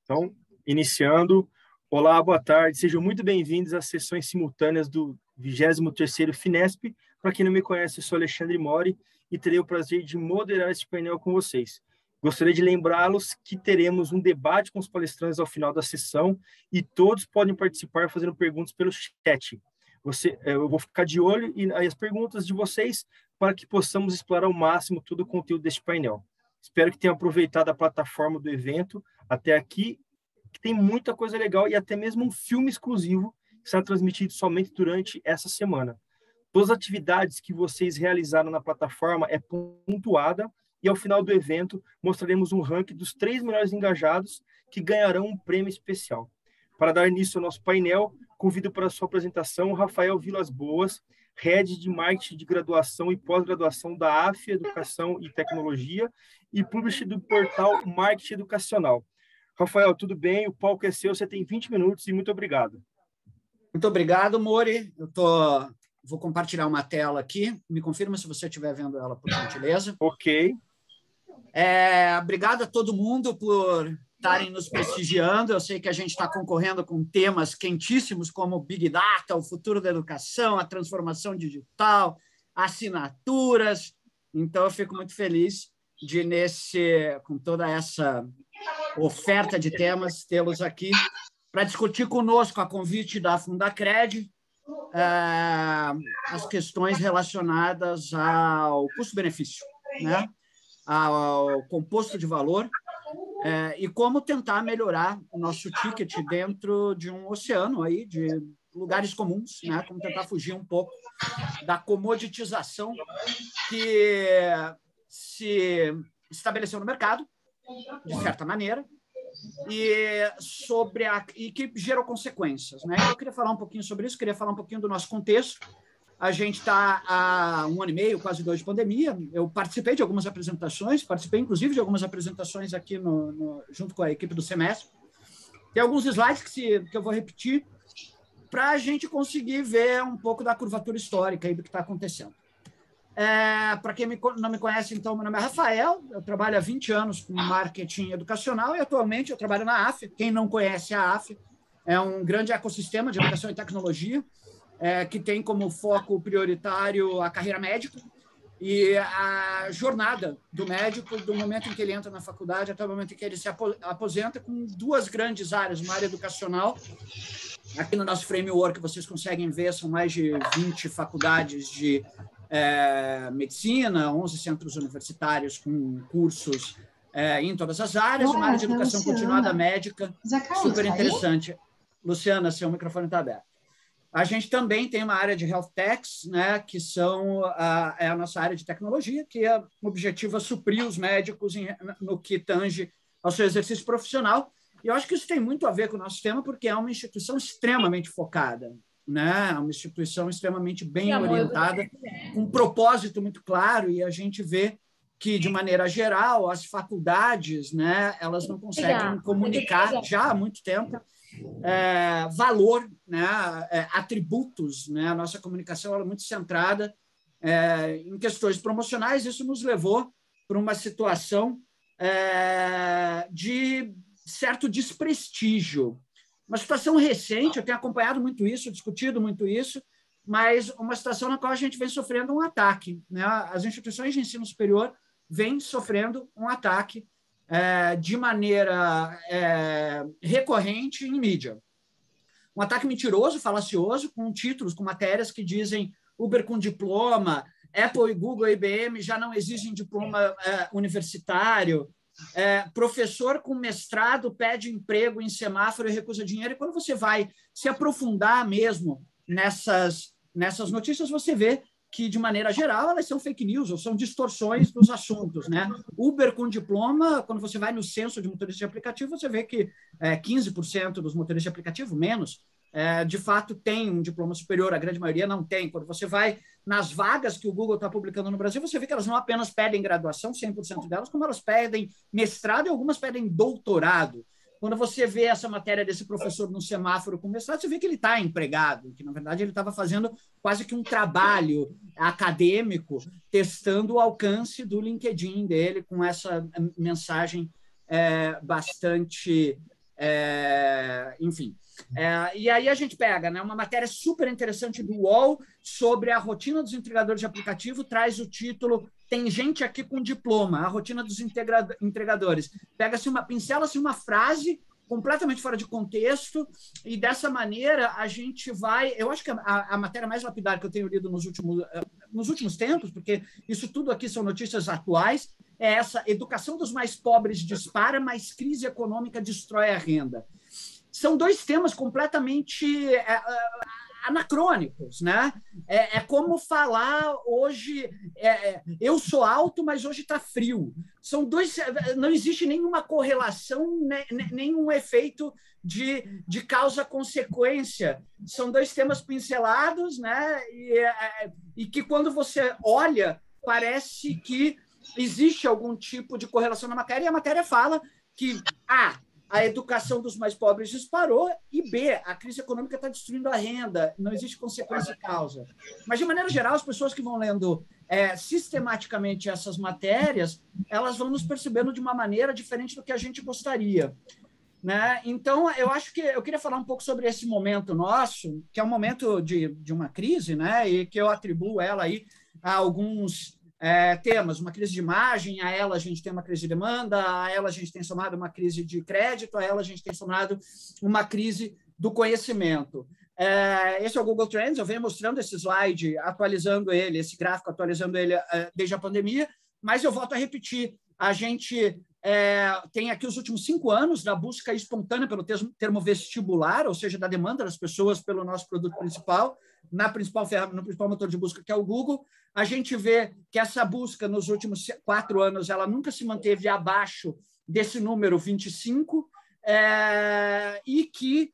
Então, iniciando. Olá, boa tarde. Sejam muito bem-vindos às sessões simultâneas do 23º Finesp. Para quem não me conhece, eu sou Alexandre Mori e terei o prazer de moderar esse painel com vocês. Gostaria de lembrá-los que teremos um debate com os palestrantes ao final da sessão e todos podem participar fazendo perguntas pelo chat. Eu vou ficar de olho nas perguntas de vocês para que possamos explorar ao máximo todo o conteúdo deste painel. Espero que tenham aproveitado a plataforma do evento até aqui, que tem muita coisa legal e até mesmo um filme exclusivo que será transmitido somente durante essa semana. Todas as atividades que vocês realizaram na plataforma é pontuada e ao final do evento mostraremos um ranking dos 3 melhores engajados que ganharão um prêmio especial. Para dar início ao nosso painel, convido para a sua apresentação o Rafael Vilas Boas, Head de Marketing de Graduação e Pós-Graduação da AFIA Educação e Tecnologia e Publisher do portal Marketing Educacional. Rafael, tudo bem? O palco é seu, você tem 20 minutos e muito obrigado. Muito obrigado, Mori. Vou compartilhar uma tela aqui. Me confirma se você estiver vendo ela, por gentileza. Ok. Obrigado a todo mundo por estarem nos prestigiando. Eu sei que a gente está concorrendo com temas quentíssimos como Big Data, o futuro da educação, a transformação digital, assinaturas. Então, eu fico muito feliz de, com toda essa oferta de temas, tê-los aqui para discutir conosco, a convite da Fundacred, as questões relacionadas ao custo-benefício, né? Ao composto de valor, e como tentar melhorar o nosso ticket dentro de um oceano aí de lugares comuns, né? Como tentar fugir um pouco da comoditização que se estabeleceu no mercado, de certa maneira, e que gerou consequências, né? Eu queria falar um pouquinho sobre isso, queria falar um pouquinho do nosso contexto. A gente está há 1 ano e meio, quase 2 de pandemia. Eu participei de algumas apresentações, inclusive de algumas apresentações aqui junto com a equipe do semestre. Tem alguns slides que eu vou repetir para a gente conseguir ver um pouco da curvatura histórica aí do que está acontecendo. Para quem não me conhece, então, meu nome é Rafael, eu trabalho há 20 anos com marketing educacional e atualmente eu trabalho na AFIA. Quem não conhece a AFIA, é um grande ecossistema de educação e tecnologia que tem como foco prioritário a carreira médica e a jornada do médico do momento em que ele entra na faculdade até o momento em que ele se aposenta, com 2 grandes áreas, uma área educacional. Aqui no nosso framework vocês conseguem ver, são mais de 20 faculdades de medicina, 11 centros universitários com cursos em todas as áreas, uma área de educação continuada médica, super interessante. Luciana, seu microfone está aberto. A gente também tem uma área de health techs, né, que é a nossa área de tecnologia, que o objetivo é suprir os médicos no que tange ao seu exercício profissional. E eu acho que isso tem muito a ver com o nosso tema, porque é uma instituição extremamente focada, né? Uma instituição extremamente bem orientada, com um propósito muito claro, e a gente vê que, de maneira geral, as faculdades, né, elas não conseguem comunicar já há muito tempo valor, né, atributos, né? A nossa comunicação é muito centrada em questões promocionais. Isso nos levou para uma situação de certo desprestígio. Uma situação recente, eu tenho acompanhado muito isso, discutido muito isso, mas uma situação na qual a gente vem sofrendo um ataque, né? As instituições de ensino superior vêm sofrendo um ataque de maneira recorrente em mídia. Um ataque mentiroso, falacioso, com títulos, com matérias que dizem Uber com diploma, Apple, Google e IBM já não exigem diploma universitário, professor com mestrado pede emprego em semáforo e recusa dinheiro. E quando você vai se aprofundar mesmo nessas notícias, você vê que, de maneira geral, elas são fake news ou são distorções dos assuntos, né? Uber com diploma, quando você vai no censo de motorista de aplicativo, você vê que 15% dos motoristas de aplicativo, menos, de fato, tem um diploma superior, a grande maioria não tem. Quando você vai nas vagas que o Google está publicando no Brasil, você vê que elas não apenas pedem graduação, 100% delas, como elas pedem mestrado e algumas pedem doutorado. Quando você vê essa matéria desse professor no semáforo com mestrado, você vê que ele está empregado, que, na verdade, ele estava fazendo quase que um trabalho acadêmico, testando o alcance do LinkedIn dele com essa mensagem bastante Enfim. E aí a gente pega, né, uma matéria super interessante do UOL sobre a rotina dos entregadores de aplicativo, traz o título Tem Gente Aqui com Diploma, a rotina dos entregadores. Pincela-se uma frase completamente fora de contexto, e dessa maneira a gente vai... Eu acho que a matéria mais lapidar que eu tenho lido nos últimos tempos, porque isso tudo aqui são notícias atuais, é essa: educação dos mais pobres dispara, mas crise econômica destrói a renda. São dois temas completamente anacrônicos, né? É como falar hoje, eu sou alto, mas hoje está frio. São dois, não existe nenhuma correlação, nenhum efeito de causa-consequência. São dois temas pincelados, né? E que, quando você olha, parece que existe algum tipo de correlação na matéria, e a matéria fala que a educação dos mais pobres disparou, e B, a crise econômica está destruindo a renda, não existe consequência e causa. Mas, de maneira geral, as pessoas que vão lendo sistematicamente essas matérias, elas vão nos percebendo de uma maneira diferente do que a gente gostaria, né? Então, eu acho que eu queria falar um pouco sobre esse momento nosso, que é um momento de uma crise, né? E que eu atribuo ela aí a alguns temas: uma crise de imagem, a ela a gente tem uma crise de demanda, a ela a gente tem somado uma crise de crédito, a ela a gente tem somado uma crise do conhecimento. Esse é o Google Trends, eu venho mostrando esse slide, atualizando ele, esse gráfico atualizando ele desde a pandemia, mas eu volto a repetir: a gente tem aqui os últimos 5 anos da busca espontânea pelo termo vestibular, ou seja, da demanda das pessoas pelo nosso produto principal, no principal motor de busca, que é o Google. A gente vê que essa busca, nos últimos 4 anos, ela nunca se manteve abaixo desse número 25, e que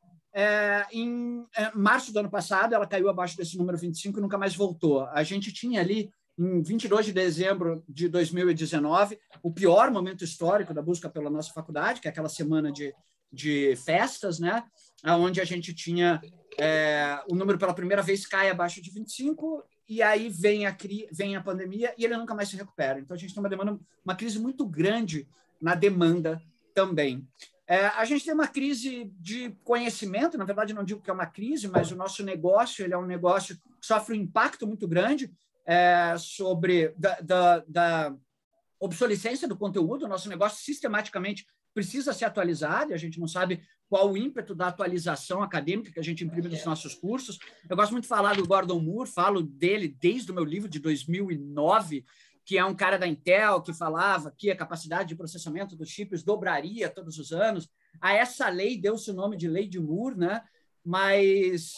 em março do ano passado ela caiu abaixo desse número 25 e nunca mais voltou. A gente tinha ali, em 22 de dezembro de 2019, o pior momento histórico da busca pela nossa faculdade, que é aquela semana de festas, né? Onde a gente tinha o número pela primeira vez cai abaixo de 25, e aí vem a pandemia e ele nunca mais se recupera. Então, a gente tem uma crise muito grande na demanda também. A gente tem uma crise de conhecimento. Na verdade, não digo que é uma crise, mas o nosso negócio, ele é um negócio que sofre um impacto muito grande sobre da obsolescência do conteúdo. O nosso negócio sistematicamente precisa ser atualizado, e a gente não sabe qual o ímpeto da atualização acadêmica que a gente imprime nos nossos cursos. Eu gosto muito de falar do Gordon Moore, falo dele desde o meu livro de 2009, que é um cara da Intel que falava que a capacidade de processamento dos chips dobraria todos os anos. A essa lei deu-se o nome de Lei de Moore, né? Mas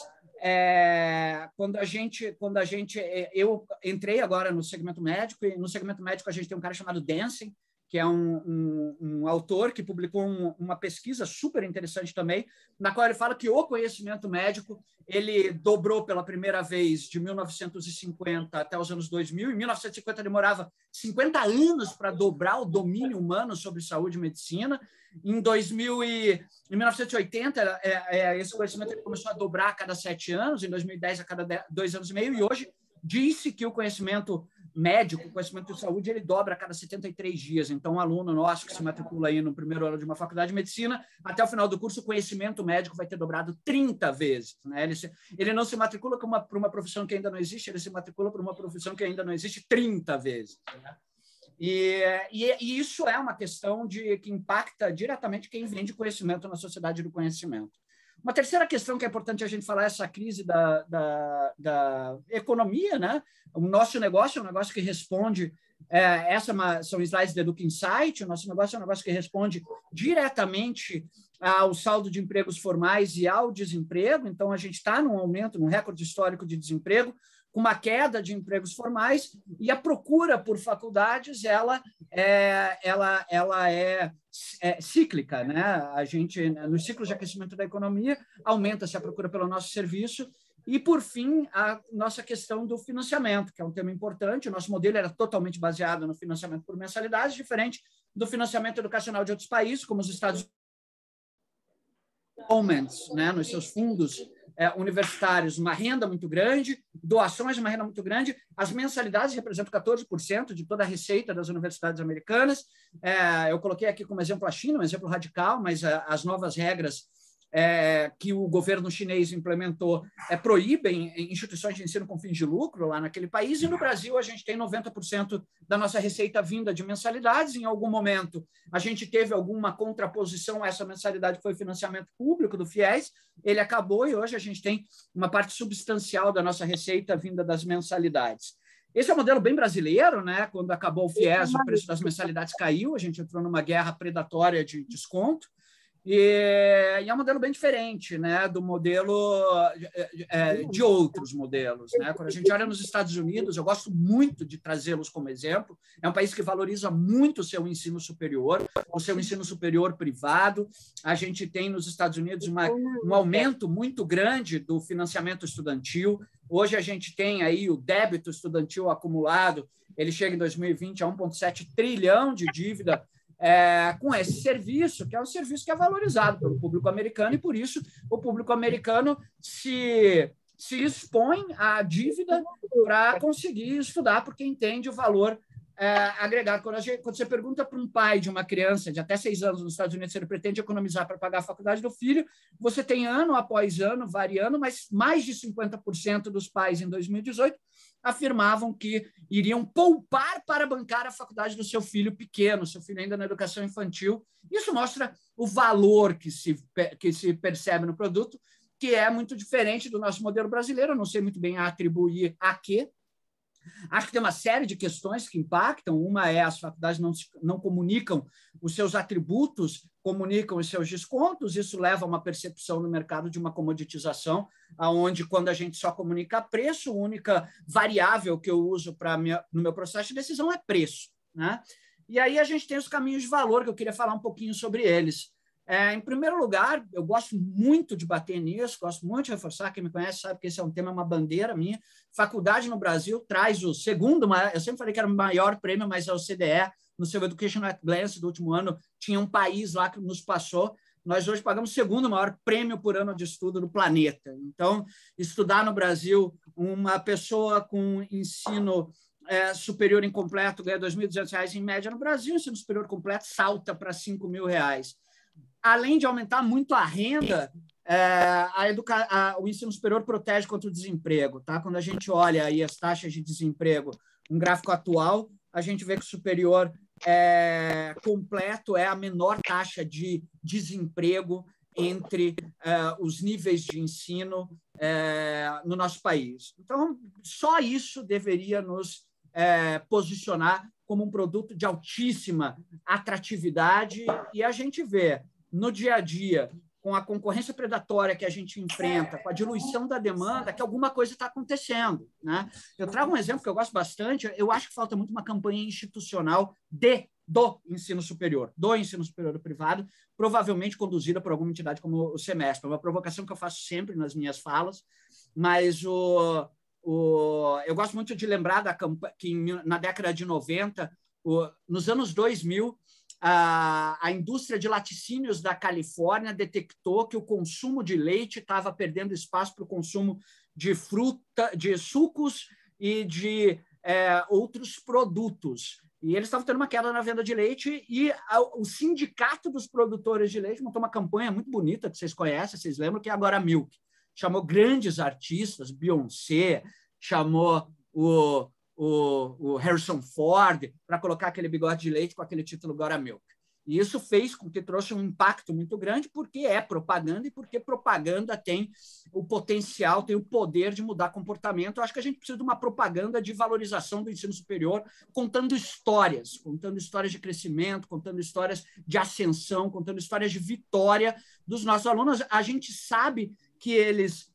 eu entrei agora no segmento médico, e no segmento médico a gente tem um cara chamado Denson, que é um autor que publicou uma pesquisa super interessante também, na qual ele fala que o conhecimento médico ele dobrou pela primeira vez de 1950 até os anos 2000. Em 1950 demorava 50 anos para dobrar o domínio humano sobre saúde e medicina. Em 1980, esse conhecimento começou a dobrar a cada 7 anos, em 2010 a cada 2 anos e meio, e hoje disse que o conhecimento médico, o conhecimento de saúde, ele dobra a cada 73 dias. Então, um aluno nosso que se matricula aí no primeiro ano de uma faculdade de medicina, até o final do curso, o conhecimento médico vai ter dobrado 30 vezes. Né? Ele não se matricula para uma profissão que ainda não existe, ele se matricula para uma profissão que ainda não existe 30 vezes. Né? E isso é uma questão que impacta diretamente quem vende conhecimento na sociedade do conhecimento. Uma terceira questão que é importante a gente falar é essa crise da economia, né? O nosso negócio é um negócio que responde... são slides do Educa Insight. O nosso negócio é um negócio que responde diretamente ao saldo de empregos formais e ao desemprego. Então, a gente está num aumento, num recorde histórico de desemprego, com uma queda de empregos formais, e a procura por faculdades ela é cíclica, né? A gente, nos ciclos de aquecimento da economia, aumenta-se a procura pelo nosso serviço. E, por fim, a nossa questão do financiamento, que é um tema importante. O nosso modelo era totalmente baseado no financiamento por mensalidades, diferente do financiamento educacional de outros países, como os Estados Unidos, né, nos seus fundos universitários uma renda muito grande, doações uma renda muito grande, as mensalidades representam 14% de toda a receita das universidades americanas. Eu coloquei aqui como exemplo a China, um exemplo radical, mas as novas regras que o governo chinês implementou proíbem instituições de ensino com fins de lucro lá naquele país, e no Brasil a gente tem 90% da nossa receita vinda de mensalidades. Em algum momento a gente teve alguma contraposição a essa mensalidade, que foi financiamento público do FIES, ele acabou e hoje a gente tem uma parte substancial da nossa receita vinda das mensalidades. Esse é um modelo bem brasileiro, né? Quando acabou o FIES, o preço das mensalidades caiu, a gente entrou numa guerra predatória de desconto. E é um modelo bem diferente, né, do modelo de outros modelos, né? Quando a gente olha nos Estados Unidos, eu gosto muito de trazê-los como exemplo. É um país que valoriza muito o seu ensino superior, o seu ensino superior privado. A gente tem nos Estados Unidos um aumento muito grande do financiamento estudantil. Hoje a gente tem aí o débito estudantil acumulado, ele chega em 2020 a 1,7 trilhão de dívida com esse serviço, que é um serviço que é valorizado pelo público americano, e por isso o público americano se expõe à dívida para conseguir estudar, porque entende o valor agregado. Quando você pergunta para um pai de uma criança de até 6 anos nos Estados Unidos se ele pretende economizar para pagar a faculdade do filho, você tem ano após ano variando, mas mais de 50% dos pais em 2018 afirmavam que iriam poupar para bancar a faculdade do seu filho pequeno, seu filho ainda na educação infantil. Isso mostra o valor que se percebe no produto, que é muito diferente do nosso modelo brasileiro. Eu não sei muito bem atribuir a quê. Acho que tem uma série de questões que impactam. Uma é as faculdades não comunicam os seus atributos, comunicam os seus descontos. Isso leva a uma percepção no mercado de uma comoditização, onde, quando a gente só comunica preço, a única variável que eu uso no meu processo de decisão é preço, né? E aí a gente tem os caminhos de valor, que eu queria falar um pouquinho sobre eles. Em primeiro lugar, eu gosto muito de bater nisso, gosto muito de reforçar. Quem me conhece sabe que esse é um tema, uma bandeira minha. Faculdade no Brasil traz o segundo maior, eu sempre falei que era o maior prêmio, mas é o CDE, no seu Education at Glance do último ano, tinha um país lá que nos passou. Nós hoje pagamos o segundo maior prêmio por ano de estudo do planeta. Então, estudar no Brasil, uma pessoa com ensino superior incompleto ganha R$ 2.200 em média no Brasil, ensino superior completo salta para R$ 5.000. Além de aumentar muito a renda, o ensino superior protege contra o desemprego. Tá? Quando a gente olha aí as taxas de desemprego, um gráfico atual, a gente vê que o superior completo é a menor taxa de desemprego entre os níveis de ensino no nosso país. Então, só isso deveria nos posicionar como um produto de altíssima atratividade, e a gente vê no dia a dia, com a concorrência predatória que a gente enfrenta, com a diluição da demanda, que alguma coisa está acontecendo, né? Eu trago um exemplo que eu gosto bastante. Eu acho que falta muito uma campanha institucional do ensino superior privado, provavelmente conduzida por alguma entidade como o Semestre. É uma provocação que eu faço sempre nas minhas falas, mas eu gosto muito de lembrar que na década de 90, nos anos 2000, a indústria de laticínios da Califórnia detectou que o consumo de leite estava perdendo espaço para o consumo de fruta, de sucos e de outros produtos. E eles estavam tendo uma queda na venda de leite, e o Sindicato dos Produtores de Leite montou uma campanha muito bonita, que vocês conhecem, vocês lembram, que é Agora Milk. Chamou grandes artistas, Beyoncé, chamou o Harrison Ford, para colocar aquele bigode de leite com aquele título Agora Milk. E isso fez com que trouxe um impacto muito grande, porque é propaganda, e porque propaganda tem o potencial, tem o poder de mudar comportamento. Eu acho que a gente precisa de uma propaganda de valorização do ensino superior, contando histórias de crescimento, contando histórias de ascensão, contando histórias de vitória dos nossos alunos. A gente sabe que eles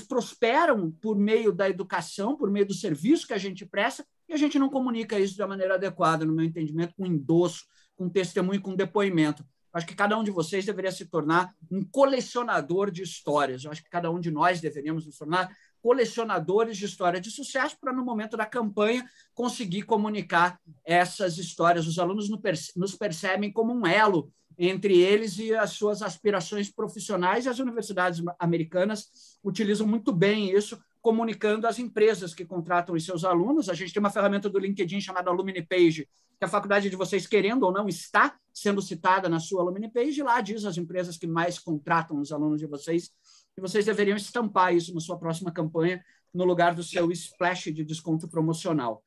prosperam por meio da educação, por meio do serviço que a gente presta, e a gente não comunica isso da maneira adequada, no meu entendimento, com endosso, com testemunho, com depoimento. Acho que cada um de vocês deveria se tornar um colecionador de histórias. Eu acho que cada um de nós deveríamos nos tornar colecionadores de história de sucesso, para, no momento da campanha, conseguir comunicar essas histórias. Os alunos nos percebem como um elo entre eles e as suas aspirações profissionais, e as universidades americanas utilizam muito bem isso, comunicando às empresas que contratam os seus alunos. A gente tem uma ferramenta do LinkedIn chamada Alumni Page, que a faculdade de vocês, querendo ou não, está sendo citada na sua Alumni Page, e lá diz as empresas que mais contratam os alunos de vocês, e vocês deveriam estampar isso na sua próxima campanha, no lugar do seu splash de desconto promocional.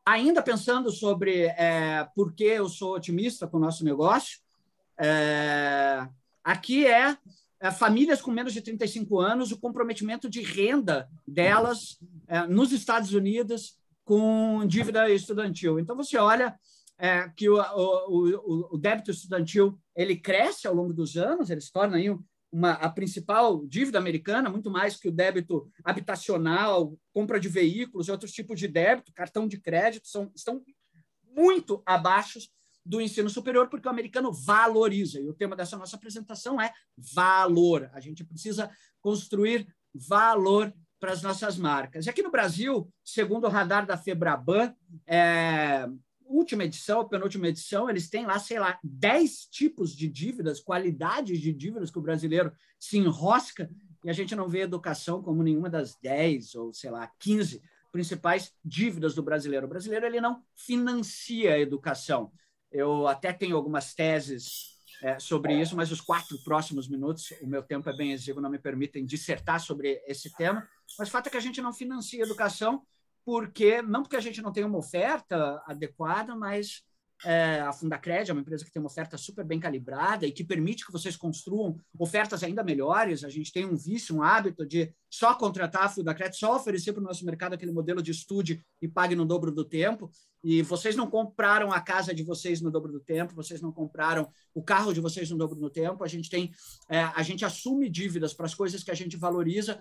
Ainda pensando sobre por que eu sou otimista com o nosso negócio, aqui famílias com menos de 35 anos, o comprometimento de renda delas nos Estados Unidos com dívida estudantil. Então, você olha que o débito estudantil ele cresce ao longo dos anos, ele se torna aí a principal dívida americana, muito mais que o débito habitacional, compra de veículos e outros tipos de débito, cartão de crédito, estão muito abaixo do ensino superior, porque o americano valoriza. E o tema dessa nossa apresentação é valor. A gente precisa construir valor para as nossas marcas. E aqui no Brasil, segundo o radar da Febraban, última edição, penúltima edição, eles têm lá, sei lá, 10 tipos de dívidas, qualidades de dívidas que o brasileiro se enrosca, e a gente não vê educação como nenhuma das 10 ou, sei lá, 15 principais dívidas do brasileiro. O brasileiro ele não financia a educação. Eu até tenho algumas teses sobre isso, mas os 4 próximos minutos, o meu tempo é bem exíguo, não me permitem dissertar sobre esse tema, mas o fato é que a gente não financia a educação, não porque a gente não tem uma oferta adequada, mas a Fundacred é uma empresa que tem uma oferta super bem calibrada e que permite que vocês construam ofertas ainda melhores. A gente tem um vício, um hábito de só contratar a Fundacred, só oferecer para o nosso mercado aquele modelo de estude e pague no dobro do tempo. E vocês não compraram a casa de vocês no dobro do tempo, vocês não compraram o carro de vocês no dobro do tempo. A gente assume dívidas para as coisas que a gente valoriza,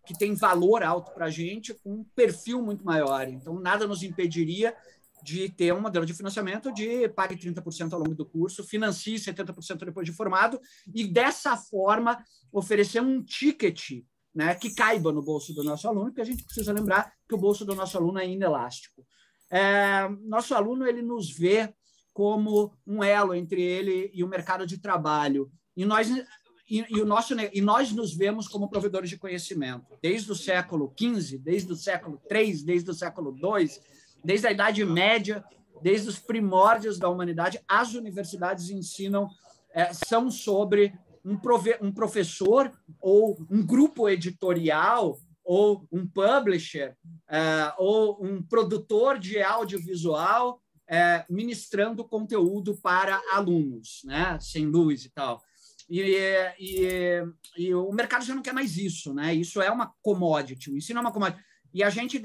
que tem valor alto para a gente, com um perfil muito maior. Então, nada nos impediria de ter um modelo de financiamento de pague 30% ao longo do curso, financie 70% depois de formado, e dessa forma oferecer um ticket, né, que caiba no bolso do nosso aluno, porque a gente precisa lembrar que o bolso do nosso aluno é inelástico. Nosso aluno ele nos vê como um elo entre ele e o mercado de trabalho, e nós nos vemos como provedores de conhecimento, desde o século XV, desde o século III, desde o século II, desde a Idade Média, desde os primórdios da humanidade. As universidades ensinam, são sobre um professor ou um grupo editorial ou um publisher ou um produtor de audiovisual ministrando conteúdo para alunos, né? Sem luz e tal. E o mercado já não quer mais isso, né? Isso é uma commodity, o ensino é uma commodity. E a gente,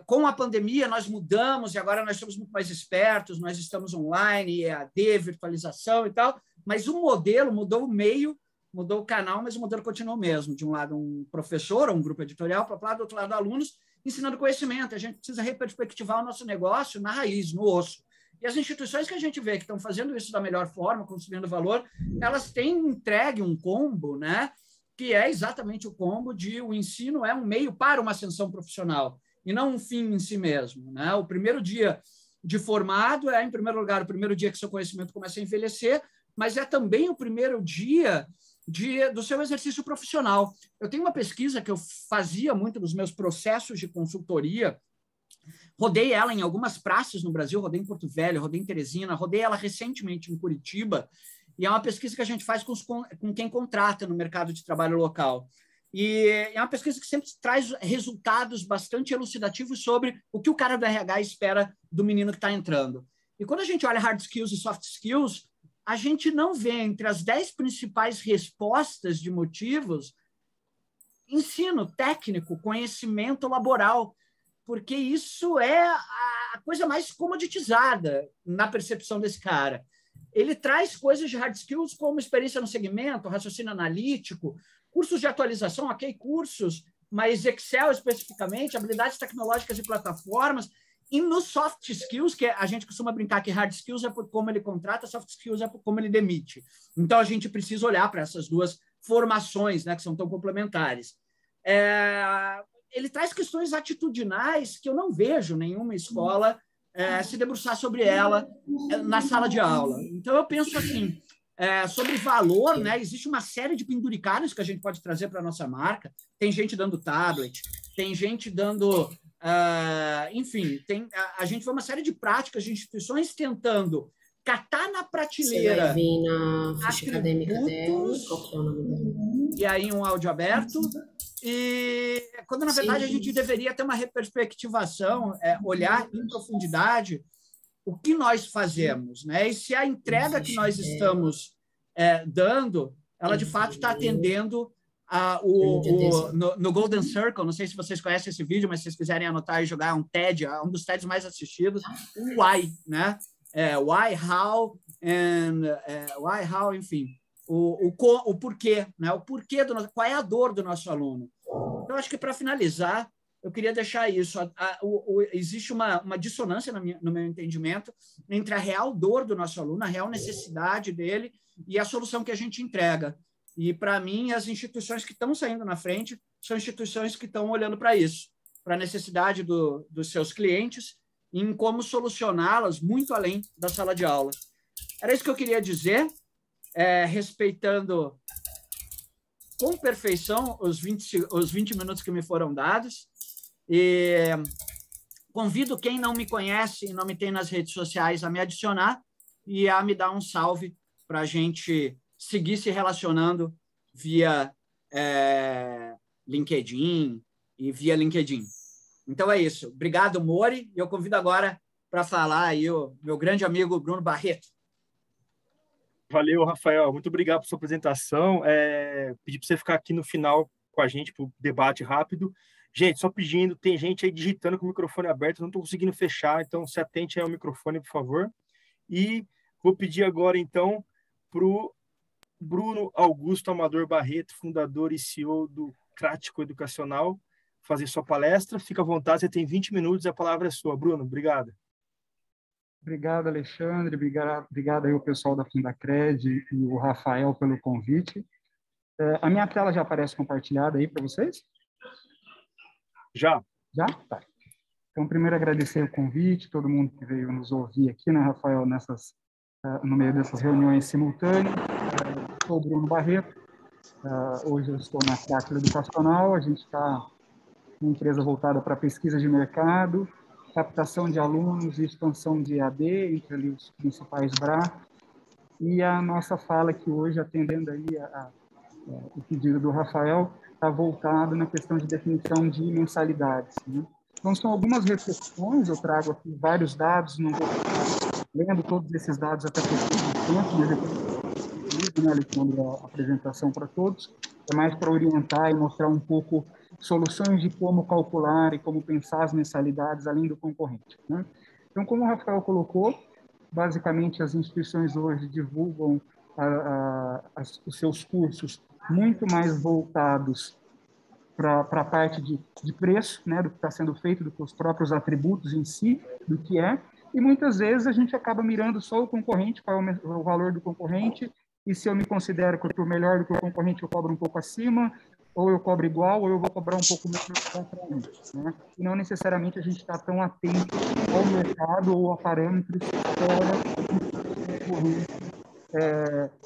com a pandemia, nós mudamos e agora nós estamos muito mais espertos, nós estamos online, EAD, virtualização e tal, mas o modelo mudou o meio, mudou o canal, mas o modelo continua o mesmo. De um lado, um professor ou um grupo editorial, do outro lado, alunos, ensinando conhecimento. A gente precisa reperspectivar o nosso negócio na raiz, no osso. E as instituições que a gente vê que estão fazendo isso da melhor forma, construindo valor, elas têm entregue um combo, né? Que é exatamente o combo de o ensino é um meio para uma ascensão profissional e não um fim em si mesmo, né? O primeiro dia de formado em primeiro lugar, o primeiro dia que seu conhecimento começa a envelhecer, mas é também o primeiro dia do seu exercício profissional. Eu tenho uma pesquisa que eu fazia muito nos meus processos de consultoria, rodei ela em algumas praças no Brasil, rodei em Porto Velho, rodei em Teresina, rodei ela recentemente em Curitiba, e é uma pesquisa que a gente faz com quem contrata no mercado de trabalho local. E é uma pesquisa que sempre traz resultados bastante elucidativos sobre o que o cara do RH espera do menino que está entrando. E quando a gente olha hard skills e soft skills, a gente não vê entre as 10 principais respostas de motivos ensino técnico, conhecimento laboral, porque isso é a coisa mais comoditizada na percepção desse cara. Ele traz coisas de hard skills como experiência no segmento, raciocínio analítico, cursos de atualização, ok, cursos, mas Excel especificamente, habilidades tecnológicas e plataformas. E nos soft skills, que a gente costuma brincar que hard skills é por como ele contrata, soft skills é por como ele demite. Então, a gente precisa olhar para essas duas formações, né, que são tão complementares. Ele traz questões atitudinais que eu não vejo nenhuma escola se debruçar sobre ela na sala de aula. Então, eu penso assim, sobre valor, né? Existe uma série de penduricalhos que a gente pode trazer para a nossa marca. Tem gente dando tablet, tem gente dando... enfim, a gente vê uma série de práticas de instituições tentando catar na prateleira... Você vai vir na ficha acadêmica dela, qual que é o nome dela? E aí um áudio aberto... E quando, na verdade, a gente deveria ter uma reperspectivação, olhar em profundidade o que nós fazemos, né? E se a entrega que nós estamos dando, ela de fato está atendendo no Golden Circle. Não sei se vocês conhecem esse vídeo, mas se vocês quiserem anotar e jogar, um TED, um dos TEDs mais assistidos, o Why, né? Why, how, enfim. O porquê, né? O porquê qual é a dor do nosso aluno. Então, acho que, para finalizar, eu queria deixar isso. Existe uma dissonância, no meu entendimento, entre a real dor do nosso aluno, a real necessidade dele e a solução que a gente entrega. E, para mim, as instituições que estão saindo na frente são instituições que estão olhando para isso, para a necessidade dos seus clientes e em como solucioná-las muito além da sala de aula. Era isso que eu queria dizer. Respeitando com perfeição os 20 minutos que me foram dados. E convido quem não me conhece e não me tem nas redes sociais a me adicionar e a me dar um salve para a gente seguir se relacionando via LinkedIn e via LinkedIn. Então é isso. Obrigado, Mori. E eu convido agora para falar aí o meu grande amigo Bruno Barreto. Valeu, Rafael. Muito obrigado por sua apresentação. Pedi para você ficar aqui no final com a gente para o debate rápido. Gente, só pedindo, tem gente aí digitando com o microfone aberto, não estou conseguindo fechar, então se atente aí ao microfone, por favor. E vou pedir agora, então, para o Bruno Augusto Amador Barreto, fundador e CEO do Crático Educacional, fazer sua palestra. Fica à vontade, você tem 20 minutos e a palavra é sua. Bruno, obrigado. Obrigado, Alexandre. Obrigado aí ao pessoal da Fundacred e o Rafael pelo convite. A minha tela já aparece compartilhada aí para vocês? Já. Já? Tá. Então, primeiro agradecer o convite, todo mundo que veio nos ouvir aqui, né, Rafael, no meio dessas reuniões simultâneas. Sou o Bruno Barreto. Hoje eu estou na Crático Educacional. A gente está uma empresa voltada para pesquisa de mercado, captação de alunos e expansão de EAD, entre ali os principais BRA. E a nossa fala aqui hoje, atendendo aí o pedido do Rafael, está voltado na questão de definição de mensalidades, né? Então, são algumas reflexões, eu trago aqui vários dados, não vou ficar lendo todos esses dados até por tempo, mas depois, né, Alexandre, a apresentação para todos, é mais para orientar e mostrar um pouco soluções de como calcular e como pensar as mensalidades além do concorrente, né? Então, como o Rafael colocou, basicamente as instituições hoje divulgam os seus cursos muito mais voltados para a parte de preço, né, do que está sendo feito, do que os próprios atributos em si, do que é, e muitas vezes a gente acaba mirando só o concorrente, qual é o valor do concorrente, e se eu me considero que eu estou melhor do que o concorrente, eu cobro um pouco acima, ou eu cobro igual, ou eu vou cobrar um pouco menos contra um, né? E não necessariamente a gente está tão atento ao mercado ou a parâmetros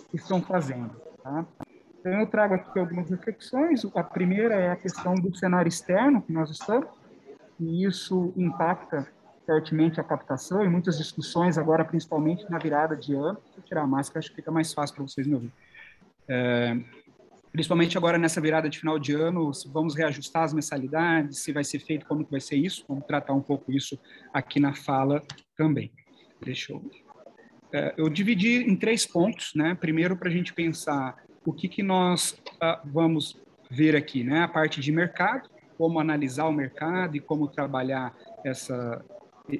que estão fazendo, tá? Então, eu trago aqui algumas reflexões. A primeira é a questão do cenário externo que nós estamos, e isso impacta fortemente a captação e muitas discussões agora, principalmente na virada de ano. Vou tirar a máscara, acho que fica mais fácil para vocês me ouvir. Principalmente agora nessa virada de final de ano, se vamos reajustar as mensalidades, se vai ser feito, como que vai ser isso, vamos tratar um pouco isso aqui na fala também. Deixa eu dividi em 3 pontos, né? Primeiro, para a gente pensar o que nós vamos ver aqui, né? A parte de mercado, como analisar o mercado e como trabalhar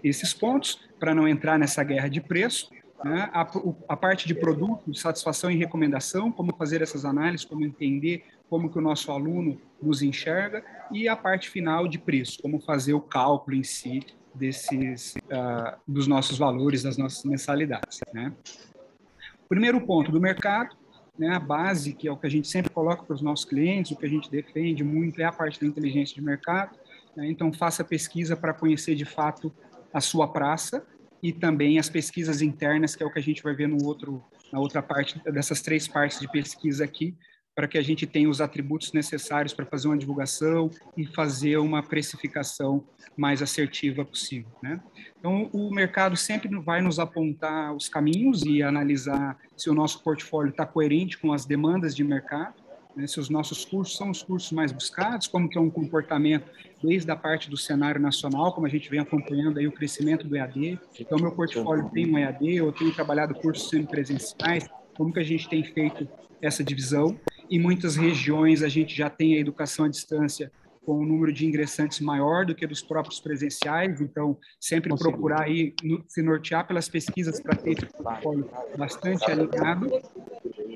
esses pontos para não entrar nessa guerra de preço, né? A parte de produto, de satisfação e recomendação, como fazer essas análises, como entender como que o nosso aluno nos enxerga, e a parte final de preço, como fazer o cálculo em si dos nossos valores, das nossas mensalidades, né? Primeiro ponto do mercado, né, a base, que é o que a gente sempre coloca para os nossos clientes, o que a gente defende muito é a parte da inteligência de mercado, né? Então, faça pesquisa para conhecer de fato a sua praça e também as pesquisas internas, que é o que a gente vai ver na outra parte, dessas 3 partes de pesquisa aqui, para que a gente tenha os atributos necessários para fazer uma divulgação e fazer uma precificação mais assertiva possível, né? Então, o mercado sempre vai nos apontar os caminhos e analisar se o nosso portfólio está coerente com as demandas de mercado, né? Se os nossos cursos são os cursos mais buscados, como que é um comportamento desde a parte do cenário nacional, como a gente vem acompanhando aí o crescimento do EAD. Então, meu portfólio tem um EAD, eu tenho trabalhado cursos semipresenciais, como que a gente tem feito essa divisão. Em muitas regiões, a gente já tem a educação à distância com um número de ingressantes maior do que dos próprios presenciais, então, sempre procurar aí se nortear pelas pesquisas para ter esse portfólio bastante alinhado,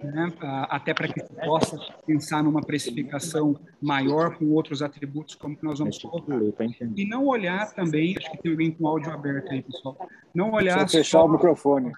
né? Até para que se possa pensar numa precificação maior com outros atributos, como que nós vamos colocar. E não olhar também, acho que tem alguém com áudio aberto aí, pessoal, não olhar só fechar o microfone.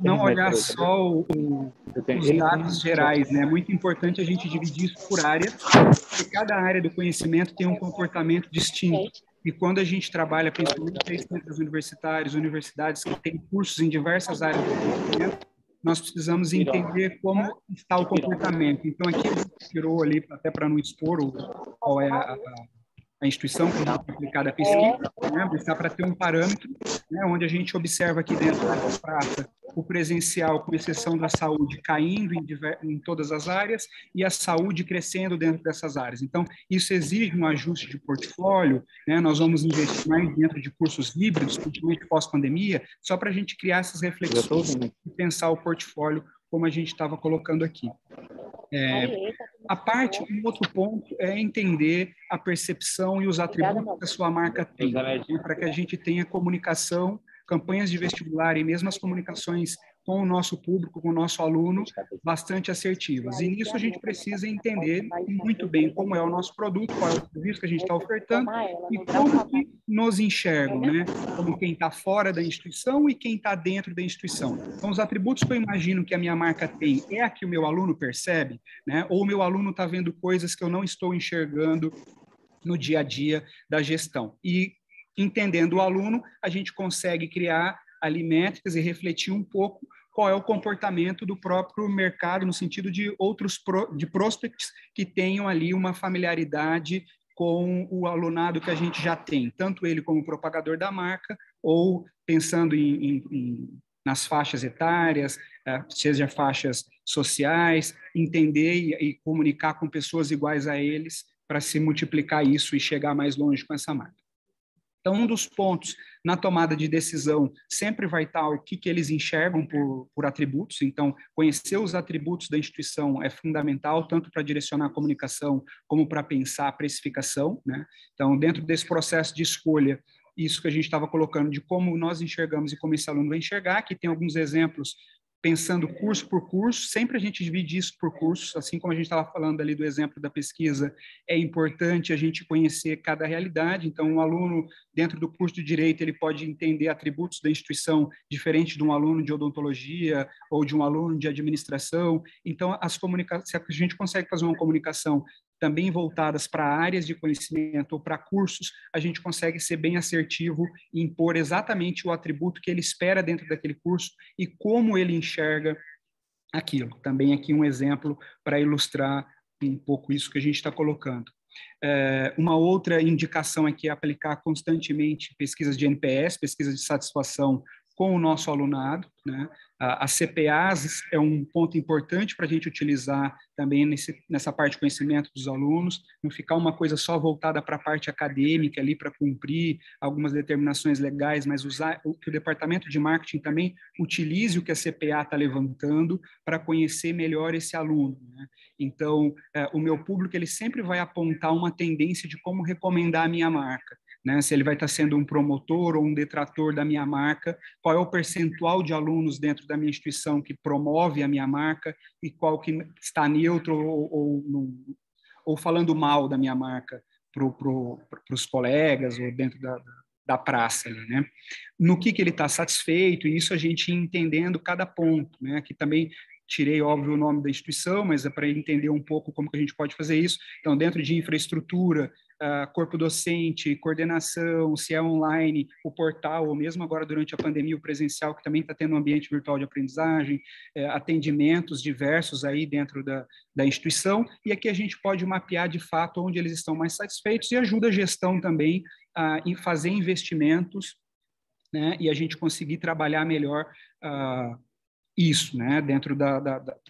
Não olhar só os dados gerais, né? É muito importante a gente dividir isso por área, porque cada área do conhecimento tem um comportamento distinto. E quando a gente trabalha, principalmente em centros universitários, universidades que têm cursos em diversas áreas do conhecimento, nós precisamos entender como está o comportamento. Então, aqui a gente tirou ali, até para não expor qual é a instituição que a gente aplicada a pesquisa, né? Está para ter um parâmetro, né? Onde a gente observa aqui dentro da praça o presencial, com exceção da saúde, caindo em todas as áreas e a saúde crescendo dentro dessas áreas. Então, isso exige um ajuste de portfólio, né? Nós vamos investir mais dentro de cursos híbridos, principalmente pós-pandemia, só para a gente criar essas reflexões e pensar o portfólio como a gente estava colocando aqui. Um outro ponto é entender a percepção e os atributos que a sua marca tem, né, para que a gente tenha comunicação, campanhas de vestibular e mesmo as comunicações com o nosso público, com o nosso aluno, bastante assertivas. E nisso a gente precisa entender muito bem como é o nosso produto, qual é o serviço que a gente está ofertando e como que nos enxergam, né? Como quem está fora da instituição e quem está dentro da instituição. Então, os atributos que eu imagino que a minha marca tem é a que o meu aluno percebe, né? Ou o meu aluno está vendo coisas que eu não estou enxergando no dia a dia da gestão. E entendendo o aluno, a gente consegue criar ali métricas e refletir um pouco qual é o comportamento do próprio mercado, no sentido de de prospects que tenham ali uma familiaridade com o alunado que a gente já tem, tanto ele como propagador da marca, ou pensando nas faixas etárias, seja faixas sociais, entender e comunicar com pessoas iguais a eles para se multiplicar isso e chegar mais longe com essa marca. Então, um dos pontos na tomada de decisão sempre vai estar o que eles enxergam por atributos. Então, conhecer os atributos da instituição é fundamental, tanto para direcionar a comunicação como para pensar a precificação, né? Então, dentro desse processo de escolha, isso que a gente estava colocando de como nós enxergamos e como esse aluno vai enxergar, aqui tem alguns exemplos pensando curso por curso, sempre a gente divide isso por cursos, assim como a gente estava falando ali do exemplo da pesquisa, é importante a gente conhecer cada realidade. Então, um aluno dentro do curso de Direito, ele pode entender atributos da instituição diferente de um aluno de odontologia ou de um aluno de administração. Então, se a gente consegue fazer uma comunicação também voltadas para áreas de conhecimento ou para cursos, a gente consegue ser bem assertivo e impor exatamente o atributo que ele espera dentro daquele curso e como ele enxerga aquilo. Também aqui um exemplo para ilustrar um pouco isso que a gente está colocando. Uma outra indicação aqui é aplicar constantemente pesquisas de NPS, pesquisas de satisfação com o nosso alunado, né? As CPAs é um ponto importante para a gente utilizar também nessa parte de conhecimento dos alunos, não ficar uma coisa só voltada para a parte acadêmica ali para cumprir algumas determinações legais, mas usar que o departamento de marketing também utilize o que a CPA está levantando para conhecer melhor esse aluno, né? Então, o meu público ele sempre vai apontar uma tendência de como recomendar a minha marca, né? Se ele vai estar sendo um promotor ou um detrator da minha marca, qual é o percentual de alunos dentro da minha instituição que promove a minha marca e qual que está neutro ou falando mal da minha marca para os colegas ou dentro da praça ali, né? No que ele está satisfeito, e isso a gente entendendo cada ponto, né? Aqui também tirei, óbvio, o nome da instituição, mas é para entender um pouco como que a gente pode fazer isso. Então, dentro de infraestrutura, corpo docente, coordenação, se é online, o portal, ou mesmo agora durante a pandemia, o presencial, que também está tendo um ambiente virtual de aprendizagem, atendimentos diversos aí dentro da instituição, e aqui a gente pode mapear de fato onde eles estão mais satisfeitos e ajuda a gestão também a fazer investimentos, né, e a gente conseguir trabalhar melhor isso, né, dentro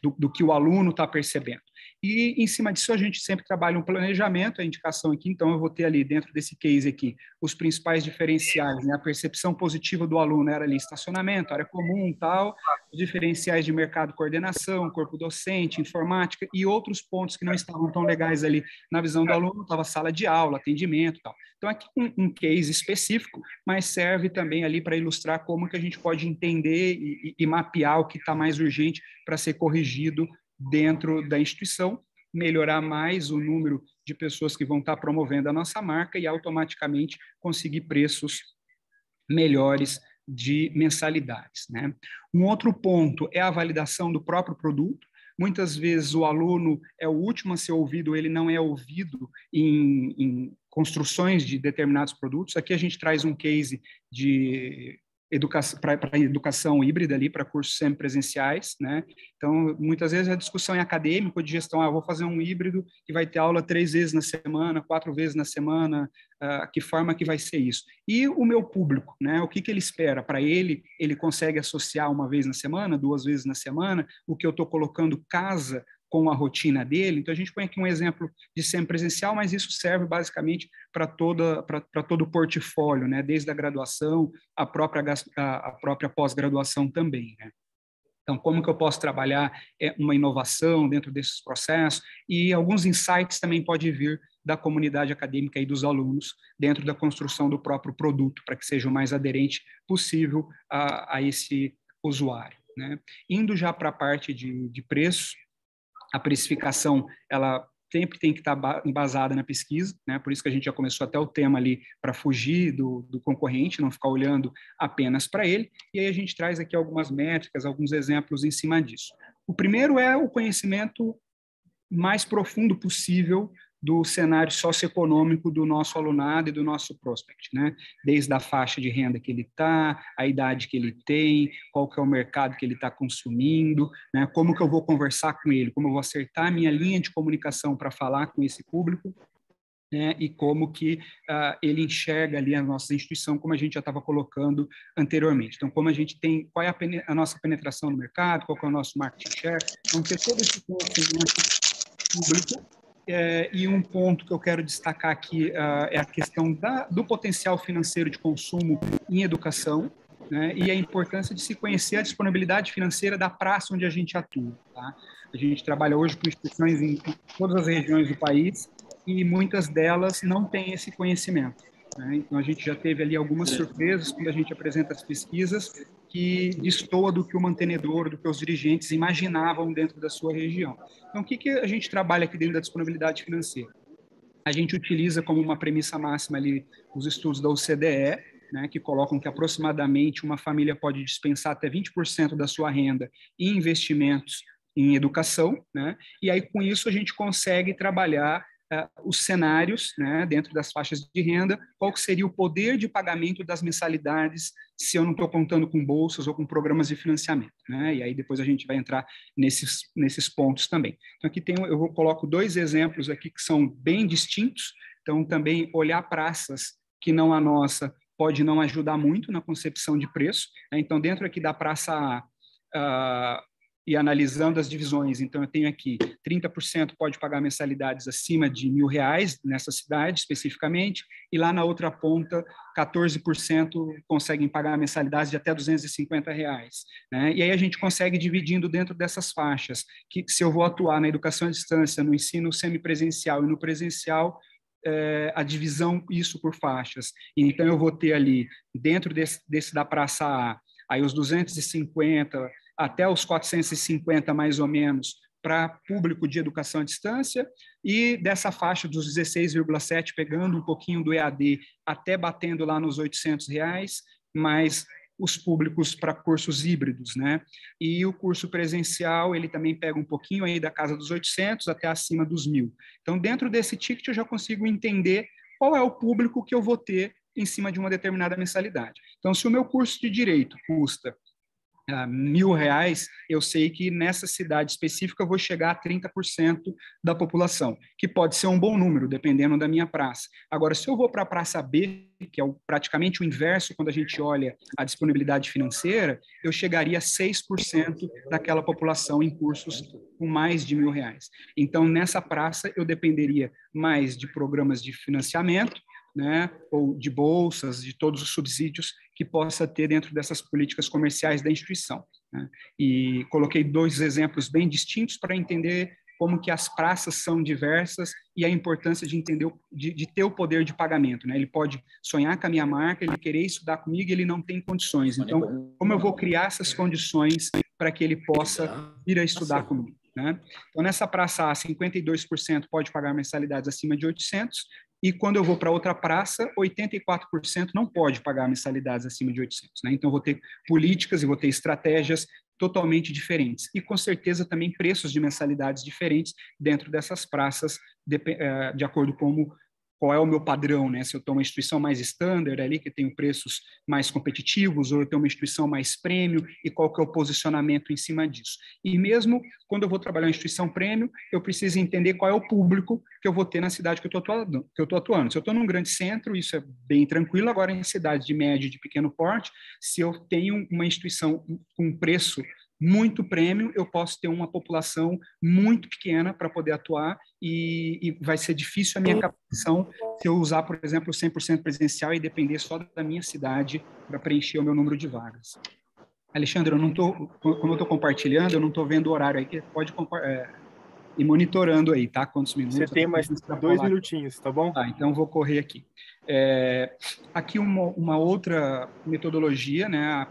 do que o aluno está percebendo. E, em cima disso, a gente sempre trabalha um planejamento, a indicação aqui, então eu vou ter ali, dentro desse case aqui, os principais diferenciais, né, a percepção positiva do aluno era ali estacionamento, área comum, tal, os diferenciais de mercado, coordenação, corpo docente, informática e outros pontos que não estavam tão legais ali na visão do aluno, estava sala de aula, atendimento, tal. Então, aqui um case específico, mas serve também ali para ilustrar como que a gente pode entender e mapear o que está mais urgente para ser corrigido dentro da instituição, melhorar mais o número de pessoas que vão estar promovendo a nossa marca e automaticamente conseguir preços melhores de mensalidades, né? Um outro ponto é a validação do próprio produto. Muitas vezes o aluno é o último a ser ouvido, ele não é ouvido em construções de determinados produtos. Aqui a gente traz um case de para educação híbrida ali, para cursos semipresenciais, né? Então, muitas vezes a discussão é acadêmica, de gestão, vou fazer um híbrido que vai ter aula 3 vezes na semana, 4 vezes na semana, que forma que vai ser isso? E o meu público, né? O que ele espera? Para ele consegue associar uma vez na semana, 2 vezes na semana, o que eu estou colocando casa com a rotina dele. Então, a gente põe aqui um exemplo de semipresencial, mas isso serve basicamente para todo o portfólio, né? Desde a graduação, a própria pós-graduação também, né? Então, como que eu posso trabalhar uma inovação dentro desses processos? E alguns insights também podem vir da comunidade acadêmica e dos alunos dentro da construção do próprio produto, para que seja o mais aderente possível a esse usuário, né? Indo já para a parte de preço, a precificação, ela sempre tem que estar embasada na pesquisa, né? Por isso que a gente já começou até o tema ali para fugir do concorrente, não ficar olhando apenas para ele, e aí a gente traz aqui algumas métricas, alguns exemplos em cima disso. O primeiro é o conhecimento mais profundo possível do cenário socioeconômico do nosso alunado e do nosso prospect, né? Desde a faixa de renda que ele está, a idade que ele tem, qual que é o mercado que ele está consumindo, né? Como que eu vou conversar com ele, como eu vou acertar a minha linha de comunicação para falar com esse público, né? E como que ele enxerga ali a nossa instituição, como a gente já estava colocando anteriormente. Então, como a gente tem, qual é a nossa penetração no mercado, qual que é o nosso market share, então ter todo esse conhecimento público. E um ponto que eu quero destacar aqui é a questão do potencial financeiro de consumo em educação, né, e a importância de se conhecer a disponibilidade financeira da praça onde a gente atua. Tá? A gente trabalha hoje com instituições em todas as regiões do país e muitas delas não têm esse conhecimento, né? Então, a gente já teve ali algumas surpresas quando a gente apresenta as pesquisas que destoa do que o mantenedor, do que os dirigentes imaginavam dentro da sua região. Então, o que a gente trabalha aqui dentro da disponibilidade financeira? A gente utiliza como uma premissa máxima ali os estudos da OCDE, né, que colocam que aproximadamente uma família pode dispensar até 20% da sua renda em investimentos em educação, né? E aí, com isso, a gente consegue trabalhar os cenários, né, dentro das faixas de renda, qual que seria o poder de pagamento das mensalidades se eu não estou contando com bolsas ou com programas de financiamento, né? E aí depois a gente vai entrar nesses pontos também. Então aqui eu coloco 2 exemplos aqui que são bem distintos. Então também olhar praças que não a nossa pode não ajudar muito na concepção de preço, né? Então dentro aqui da praça A, e analisando as divisões, então eu tenho aqui 30% pode pagar mensalidades acima de R$1.000 nessa cidade especificamente, e lá na outra ponta 14% conseguem pagar mensalidades de até R$250, né? E aí a gente consegue dividindo dentro dessas faixas, que se eu vou atuar na educação à distância, no ensino semipresencial e no presencial, a divisão isso por faixas. Então eu vou ter ali dentro desse da praça A, aí os 250 até os 450 mais ou menos para público de educação à distância, e dessa faixa dos 16,7 pegando um pouquinho do EAD até batendo lá nos R$800, mais os públicos para cursos híbridos, né? E o curso presencial, ele também pega um pouquinho aí da casa dos 800 até acima dos 1.000. Então, dentro desse ticket, eu já consigo entender qual é o público que eu vou ter em cima de uma determinada mensalidade. Então, se o meu curso de Direito custa R$1.000, eu sei que nessa cidade específica eu vou chegar a 30% da população, que pode ser um bom número, dependendo da minha praça. Agora, se eu vou para a praça B, que é praticamente o inverso quando a gente olha a disponibilidade financeira, eu chegaria a 6% daquela população em cursos com mais de R$1.000. Então, nessa praça, eu dependeria mais de programas de financiamento, né, ou de bolsas, de todos os subsídios que possa ter dentro dessas políticas comerciais da instituição, né? E coloquei 2 exemplos bem distintos para entender como que as praças são diversas e a importância de entender, de ter o poder de pagamento, né? Ele pode sonhar com a minha marca, ele querer estudar comigo, ele não tem condições. Então, como eu vou criar essas condições para que ele possa vir a estudar comigo, né? Então, nessa praça A, 52% pode pagar mensalidades acima de 800, e quando eu vou para outra praça, 84% não pode pagar mensalidades acima de 800, né? Então, eu vou ter políticas e vou ter estratégias totalmente diferentes. E, com certeza, também preços de mensalidades diferentes dentro dessas praças, de acordo com qual é o meu padrão, né? Se eu estou uma instituição mais standard ali, que tem preços mais competitivos, ou eu tenho uma instituição mais premium, e qual que é o posicionamento em cima disso. E mesmo quando eu vou trabalhar em instituição premium, eu preciso entender qual é o público que eu vou ter na cidade que eu estou atuando. Se eu estou num grande centro, isso é bem tranquilo. Agora, em cidades de médio e de pequeno porte, se eu tenho uma instituição com preço muito premium, eu posso ter uma população muito pequena para poder atuar e vai ser difícil a minha captação se eu usar, por exemplo, 100% presencial e depender só da minha cidade para preencher o meu número de vagas. Alexandre, como eu estou compartilhando, eu não estou vendo o horário aí, que pode ir monitorando aí, tá? Quantos minutos? Você tem mais 2 minutinhos, tá bom? Tá, então vou correr aqui. Aqui uma outra metodologia, né, a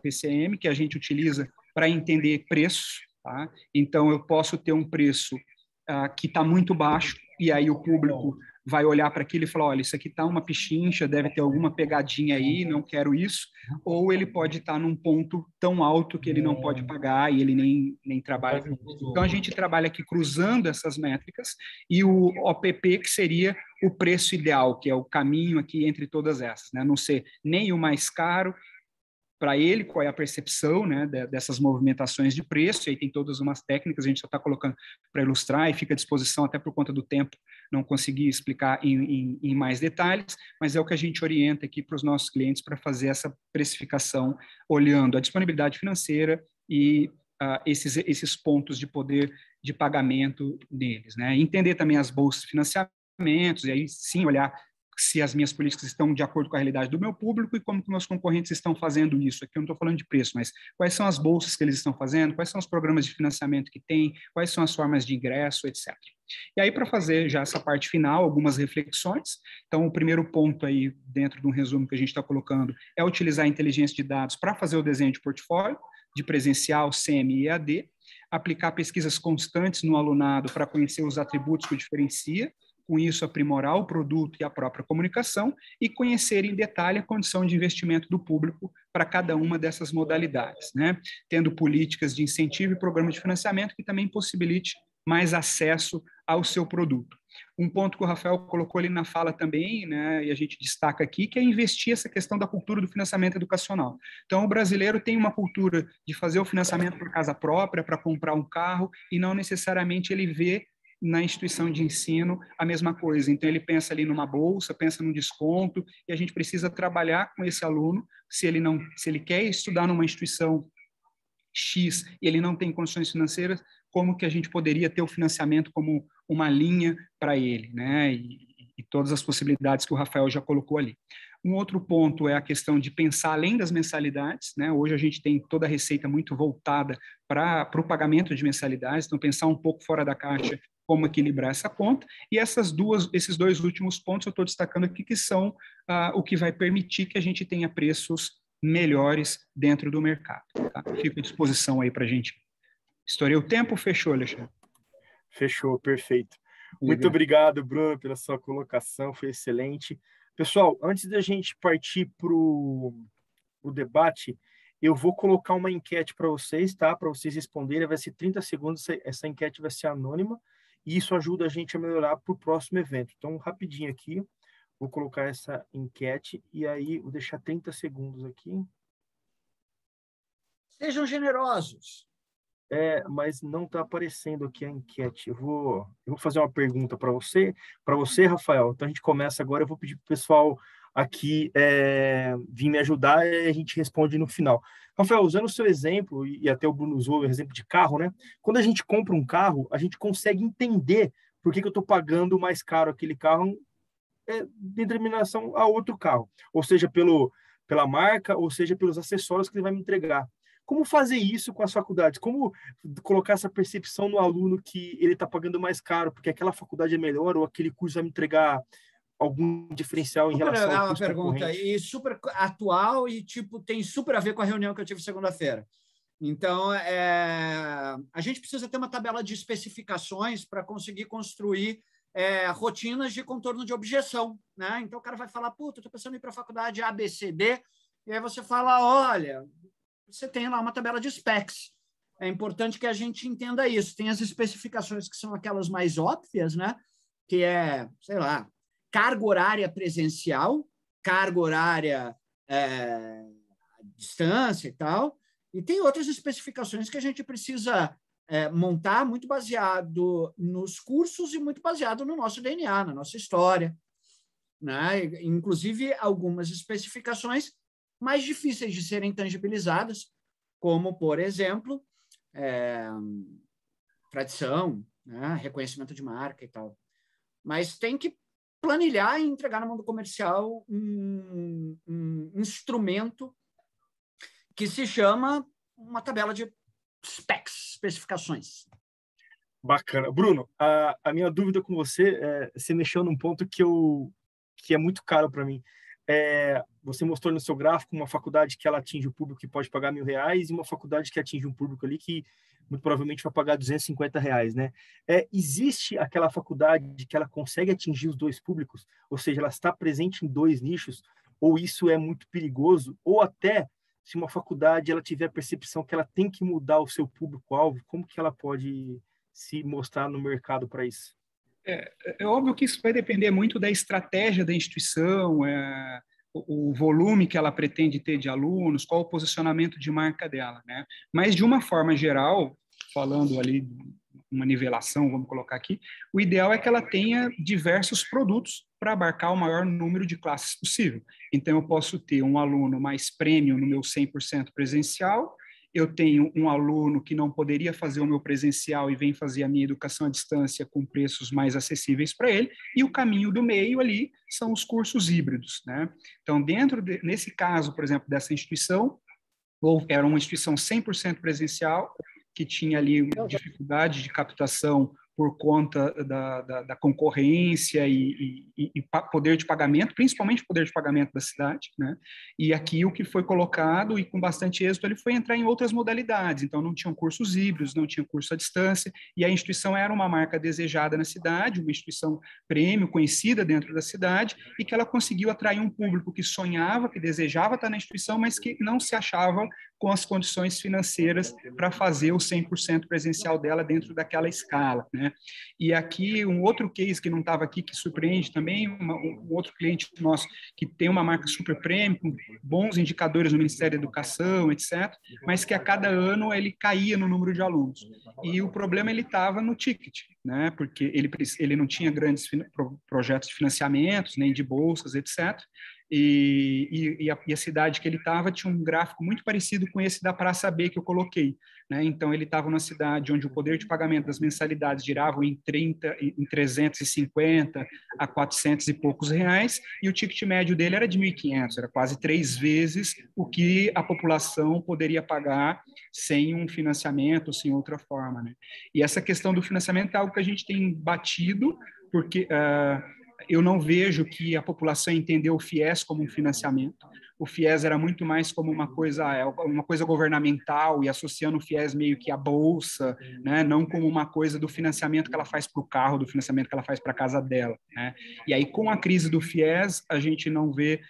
PCM, que a gente utiliza para entender preço, tá? Então, eu posso ter um preço que está muito baixo, e aí o público vai olhar para aquilo e falar, olha, isso aqui está uma pichincha, deve ter alguma pegadinha aí, não quero isso, ou ele pode estar num ponto tão alto que ele não pode pagar e ele nem trabalha com isso. Então, a gente trabalha aqui cruzando essas métricas e o OPP, que seria o preço ideal, que é o caminho aqui entre todas essas, né? Não ser nem o mais caro para ele, qual é a percepção, né, dessas movimentações de preço, e aí tem todas umas técnicas, a gente só está colocando para ilustrar e fica à disposição até por conta do tempo, não consegui explicar em mais detalhes, mas é o que a gente orienta aqui para os nossos clientes para fazer essa precificação, olhando a disponibilidade financeira e esses pontos de poder de pagamento deles, né? Entender também as bolsas de financiamentos, e aí sim olhar se as minhas políticas estão de acordo com a realidade do meu público e como que meus concorrentes estão fazendo isso. Aqui eu não estou falando de preço, mas quais são as bolsas que eles estão fazendo, quais são os programas de financiamento que tem, quais são as formas de ingresso, etc. E aí, para fazer já essa parte final, algumas reflexões. Então, o primeiro ponto aí, dentro de um resumo que a gente está colocando, é utilizar a inteligência de dados para fazer o desenho de portfólio, de presencial, SEMI e EAD, aplicar pesquisas constantes no alunado para conhecer os atributos que o diferencia, com isso aprimorar o produto e a própria comunicação e conhecer em detalhe a condição de investimento do público para cada uma dessas modalidades, né? Tendo políticas de incentivo e programas de financiamento que também possibilite mais acesso ao seu produto. Um ponto que o Rafael colocou ali na fala também, né, e a gente destaca aqui, que é investir essa questão da cultura do financiamento educacional. Então, o brasileiro tem uma cultura de fazer o financiamento por casa própria, para comprar um carro, e não necessariamente ele vê na instituição de ensino a mesma coisa. Então, ele pensa ali numa bolsa, pensa num desconto, e a gente precisa trabalhar com esse aluno, se ele quer estudar numa instituição X e ele não tem condições financeiras, como que a gente poderia ter o financiamento como uma linha para ele, né? E todas as possibilidades que o Rafael já colocou ali. Um outro ponto é a questão de pensar além das mensalidades, né? Hoje a gente tem toda a receita muito voltada para o pagamento de mensalidades, então pensar um pouco fora da caixa como equilibrar essa conta, e esses 2 últimos pontos eu estou destacando aqui, que são o que vai permitir que a gente tenha preços melhores dentro do mercado. Tá? Fico à disposição aí para a gente. Estourei o tempo, fechou, Alexandre? Fechou, perfeito. Muito obrigado, Bruno, pela sua colocação, foi excelente. Pessoal, antes da gente partir para o debate, eu vou colocar uma enquete para vocês, tá? Para vocês responderem, vai ser 30 segundos, essa enquete vai ser anônima, e isso ajuda a gente a melhorar para o próximo evento. Então, rapidinho aqui, Vou colocar essa enquete e aí vou deixar 30 segundos aqui. Sejam generosos. Mas não está aparecendo aqui a enquete. Eu vou fazer uma pergunta para você, Rafael. Então a gente começa agora. Eu vou pedir para o pessoal aqui vir me ajudar e a gente responde no final. Rafael, usando o seu exemplo, e até o Bruno usou o exemplo de carro, né? Quando a gente compra um carro, a gente consegue entender por que eu estou pagando mais caro aquele carro em determinação a outro carro, ou seja, pela marca, ou seja, pelos acessórios que ele vai me entregar. Como fazer isso com as faculdades? Como colocar essa percepção no aluno que ele está pagando mais caro, porque aquela faculdade é melhor ou aquele curso vai me entregar algum diferencial em relação ao curso pergunta concorrente? E super atual e tem super a ver com a reunião que eu tive segunda-feira. Então, a gente precisa ter uma tabela de especificações para conseguir construir rotinas de contorno de objeção, né? Então, o cara vai falar, puta, estou pensando em ir para a faculdade A, B, C, D, e aí você fala, olha, você tem lá uma tabela de specs. É importante que a gente entenda isso. Tem as especificações que são aquelas mais óbvias, né? Que sei lá, carga horária presencial, carga horária distância e tal. E tem outras especificações que a gente precisa montar muito baseado nos cursos e muito baseado no nosso DNA, na nossa história, né? Inclusive algumas especificações mais difíceis de serem tangibilizadas, como, por exemplo, tradição, né? Reconhecimento de marca e tal. Mas tem que planilhar e entregar no mundo comercial um instrumento que se chama uma tabela de specs, especificações. Bacana. Bruno, a minha dúvida com você, você mexeu num ponto que é muito caro para mim. Você mostrou no seu gráfico uma faculdade que ela atinge o público que pode pagar R$1.000 e uma faculdade que atinge um público ali que muito provavelmente vai pagar R$250, né? Existe aquela faculdade que ela consegue atingir os dois públicos, ou seja, ela está presente em dois nichos, ou isso é muito perigoso, ou até se uma faculdade ela tiver a percepção que ela tem que mudar o seu público-alvo, como que ela pode se mostrar no mercado para isso? É óbvio que isso vai depender muito da estratégia da instituição, o volume que ela pretende ter de alunos, qual o posicionamento de marca dela, né? Mas, de uma forma geral, falando ali uma nivelação, vamos colocar aqui, o ideal é que ela tenha diversos produtos para abarcar o maior número de classes possível. Então, eu posso ter um aluno mais premium no meu 100% presencial, eu tenho um aluno que não poderia fazer o meu presencial e vem fazer a minha educação à distância com preços mais acessíveis para ele, e o caminho do meio ali são os cursos híbridos, né? Então, nesse caso, por exemplo, dessa instituição, era uma instituição 100% presencial, que tinha ali dificuldade de captação por conta da concorrência e poder de pagamento, principalmente poder de pagamento da cidade, né? E aqui o que foi colocado, e com bastante êxito, ele foi entrar em outras modalidades. Então, não tinham cursos híbridos, não tinha curso à distância, e a instituição era uma marca desejada na cidade, uma instituição premium, conhecida dentro da cidade, e que ela conseguiu atrair um público que sonhava, que desejava estar na instituição, mas que não se achava com as condições financeiras para fazer o 100% presencial dela dentro daquela escala, né? E aqui, um outro case que não estava aqui, que surpreende também, um outro cliente nosso que tem uma marca super premium, com bons indicadores no Ministério da Educação, etc., mas que a cada ano ele caía no número de alunos. E o problema ele estava no ticket, né? Porque ele não tinha grandes projetos de financiamentos, nem de bolsas, etc., e a cidade que ele estava tinha um gráfico muito parecido com esse da Praça B que eu coloquei, né? Então, ele estava numa cidade onde o poder de pagamento das mensalidades giravam em 350 a 400 e poucos reais, e o ticket médio dele era de 1.500, era quase 3 vezes o que a população poderia pagar sem um financiamento, sem outra forma, né? E essa questão do financiamento é algo que a gente tem batido, porque eu não vejo que a população entendeu o FIES como um financiamento. O FIES era muito mais como uma coisa governamental e associando o FIES meio que à bolsa, né? Não como uma coisa do financiamento que ela faz para o carro, do financiamento que ela faz para a casa dela, né? E aí, com a crise do FIES, a gente não vê,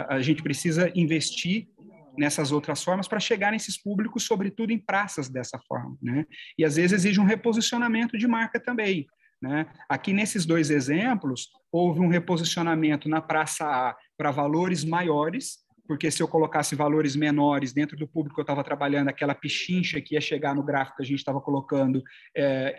a gente precisa investir nessas outras formas para chegar nesses públicos, sobretudo em praças dessa forma, né? E às vezes exige um reposicionamento de marca também, né? Aqui, nesses dois exemplos, houve um reposicionamento na praça A para valores maiores, porque se eu colocasse valores menores dentro do público que eu estava trabalhando, aquela pichincha que ia chegar no gráfico que a gente estava colocando,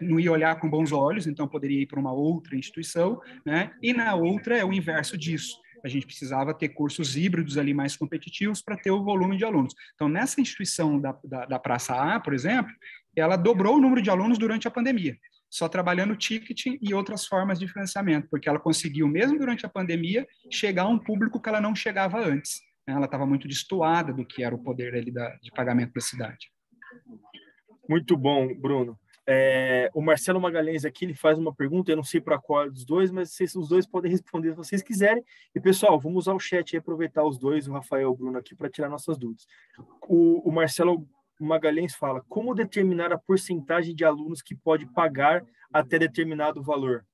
não ia olhar com bons olhos, então poderia ir para uma outra instituição, né? E na outra é o inverso disso. A gente precisava ter cursos híbridos ali mais competitivos para ter o volume de alunos. Então, nessa instituição da Praça A, por exemplo, ela dobrou o número de alunos durante a pandemia, só trabalhando ticketing e outras formas de financiamento, porque ela conseguiu, mesmo durante a pandemia, chegar a um público que ela não chegava antes. Ela estava muito destoada do que era o poder ali de pagamento da cidade. Muito bom, Bruno. O Marcelo Magalhães aqui, ele faz uma pergunta, eu não sei para qual dos dois, mas os dois podem responder se vocês quiserem. E, pessoal, vamos usar o chat e aproveitar os dois, o Rafael e o Bruno aqui, para tirar nossas dúvidas. O Marcelo Magalhães fala, como determinar a porcentagem de alunos que pode pagar até determinado valor?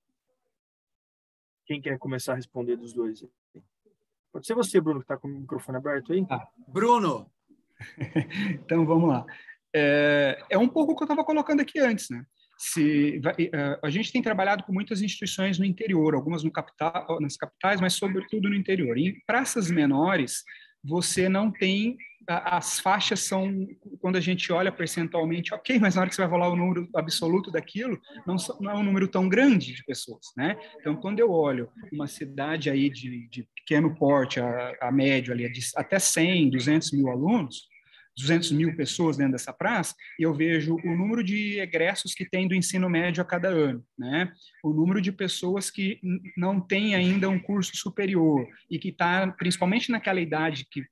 Quem quer começar a responder dos dois? Pode ser você, Bruno, que está com o microfone aberto aí. Bruno. Então, vamos lá. É um pouco o que eu estava colocando aqui antes, né? A gente tem trabalhado com muitas instituições no interior, algumas nas capitais, mas sobretudo no interior. Em praças menores, você não tem... As faixas são, quando a gente olha percentualmente, ok, mas na hora que você vai rolar o número absoluto daquilo, não é um número tão grande de pessoas, né? Então, quando eu olho uma cidade aí de pequeno porte, a médio ali, até 100, 200 mil alunos, 200 mil pessoas dentro dessa praça, e eu vejo o número de egressos que tem do ensino médio a cada ano, né? O número de pessoas que não tem ainda um curso superior e que está, principalmente naquela idade que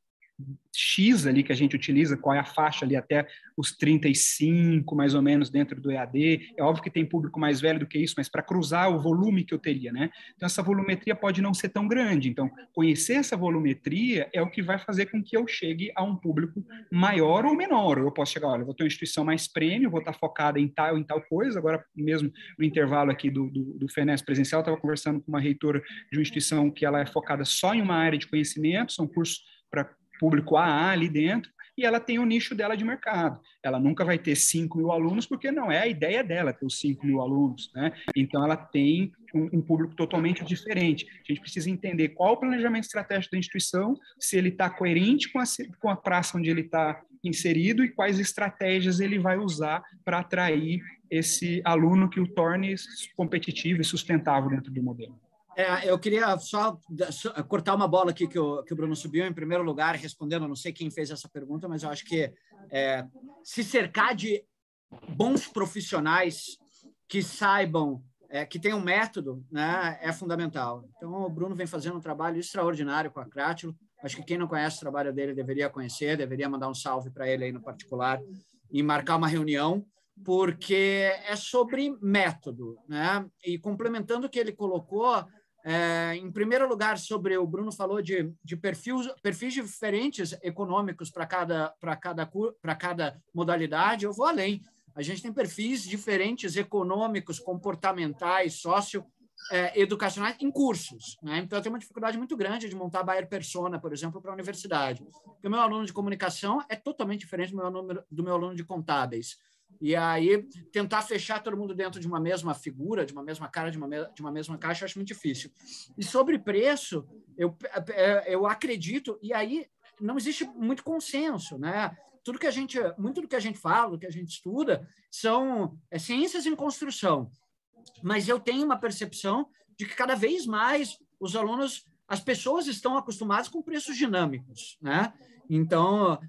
X ali que a gente utiliza, qual é a faixa ali até os 35, mais ou menos, dentro do EAD. É óbvio que tem público mais velho do que isso, mas para cruzar o volume que eu teria, né? Então, essa volumetria pode não ser tão grande. Então, conhecer essa volumetria é o que vai fazer com que eu chegue a um público maior ou menor. Eu posso chegar, olha, eu vou ter uma instituição mais premium, vou estar focada em tal coisa. Agora, mesmo no intervalo aqui do FENESP presencial, eu estava conversando com uma reitora de uma instituição que ela é focada só em uma área de conhecimento, são cursos para público AA ali dentro, e ela tem o nicho dela de mercado. Ela nunca vai ter 5 mil alunos, porque não é a ideia dela ter os 5 mil alunos, né? Então, ela tem um público totalmente diferente. A gente precisa entender qual o planejamento estratégico da instituição, se ele está coerente com a praça onde ele está inserido e quais estratégias ele vai usar para atrair esse aluno que o torne competitivo e sustentável dentro do modelo. Eu queria só cortar uma bola aqui que o Bruno subiu em primeiro lugar, respondendo, eu não sei quem fez essa pergunta, mas eu acho que se cercar de bons profissionais que saibam, que tenham método, né, é fundamental. Então, o Bruno vem fazendo um trabalho extraordinário com a Crátilo. Acho que quem não conhece o trabalho dele deveria conhecer, deveria mandar um salve para ele aí no particular e marcar uma reunião, porque é sobre método, né? E complementando o que ele colocou, em primeiro lugar, o Bruno falou de perfis diferentes econômicos para cada modalidade. Eu vou além. A gente tem perfis diferentes econômicos, comportamentais, educacionais em cursos, né? Então, eu tenho uma dificuldade muito grande de montar buyer persona, por exemplo, para a universidade. Porque o meu aluno de comunicação é totalmente diferente do meu aluno de contábeis. E aí, tentar fechar todo mundo dentro de uma mesma figura, de uma mesma cara, de uma mesma caixa, eu acho muito difícil. E sobre preço, eu acredito, e aí não existe muito consenso, né? Muito do que a gente fala, do que a gente estuda, são ciências em construção. Mas eu tenho uma percepção de que cada vez mais as pessoas estão acostumadas com preços dinâmicos, né? Então,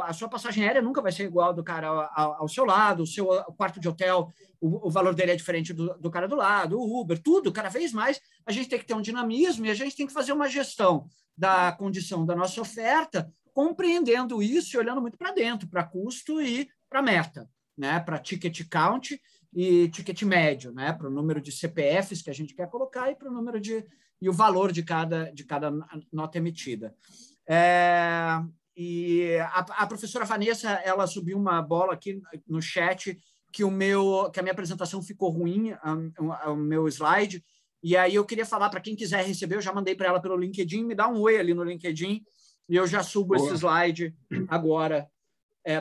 a sua passagem aérea nunca vai ser igual do cara ao seu lado, o seu quarto de hotel, o valor dele é diferente do cara do lado, o Uber, tudo, cada vez mais a gente tem que ter um dinamismo e a gente tem que fazer uma gestão da condição da nossa oferta, compreendendo isso e olhando muito para dentro, para custo e para meta, né? Para ticket count e ticket médio, né? Para o número de CPFs que a gente quer colocar e para o número e o valor de cada nota emitida. E a professora Vanessa, ela subiu uma bola aqui no chat que a minha apresentação ficou ruim, o meu slide, e aí eu queria falar para quem quiser receber, eu já mandei para ela pelo LinkedIn, me dá um oi ali no LinkedIn e eu já subo esse slide agora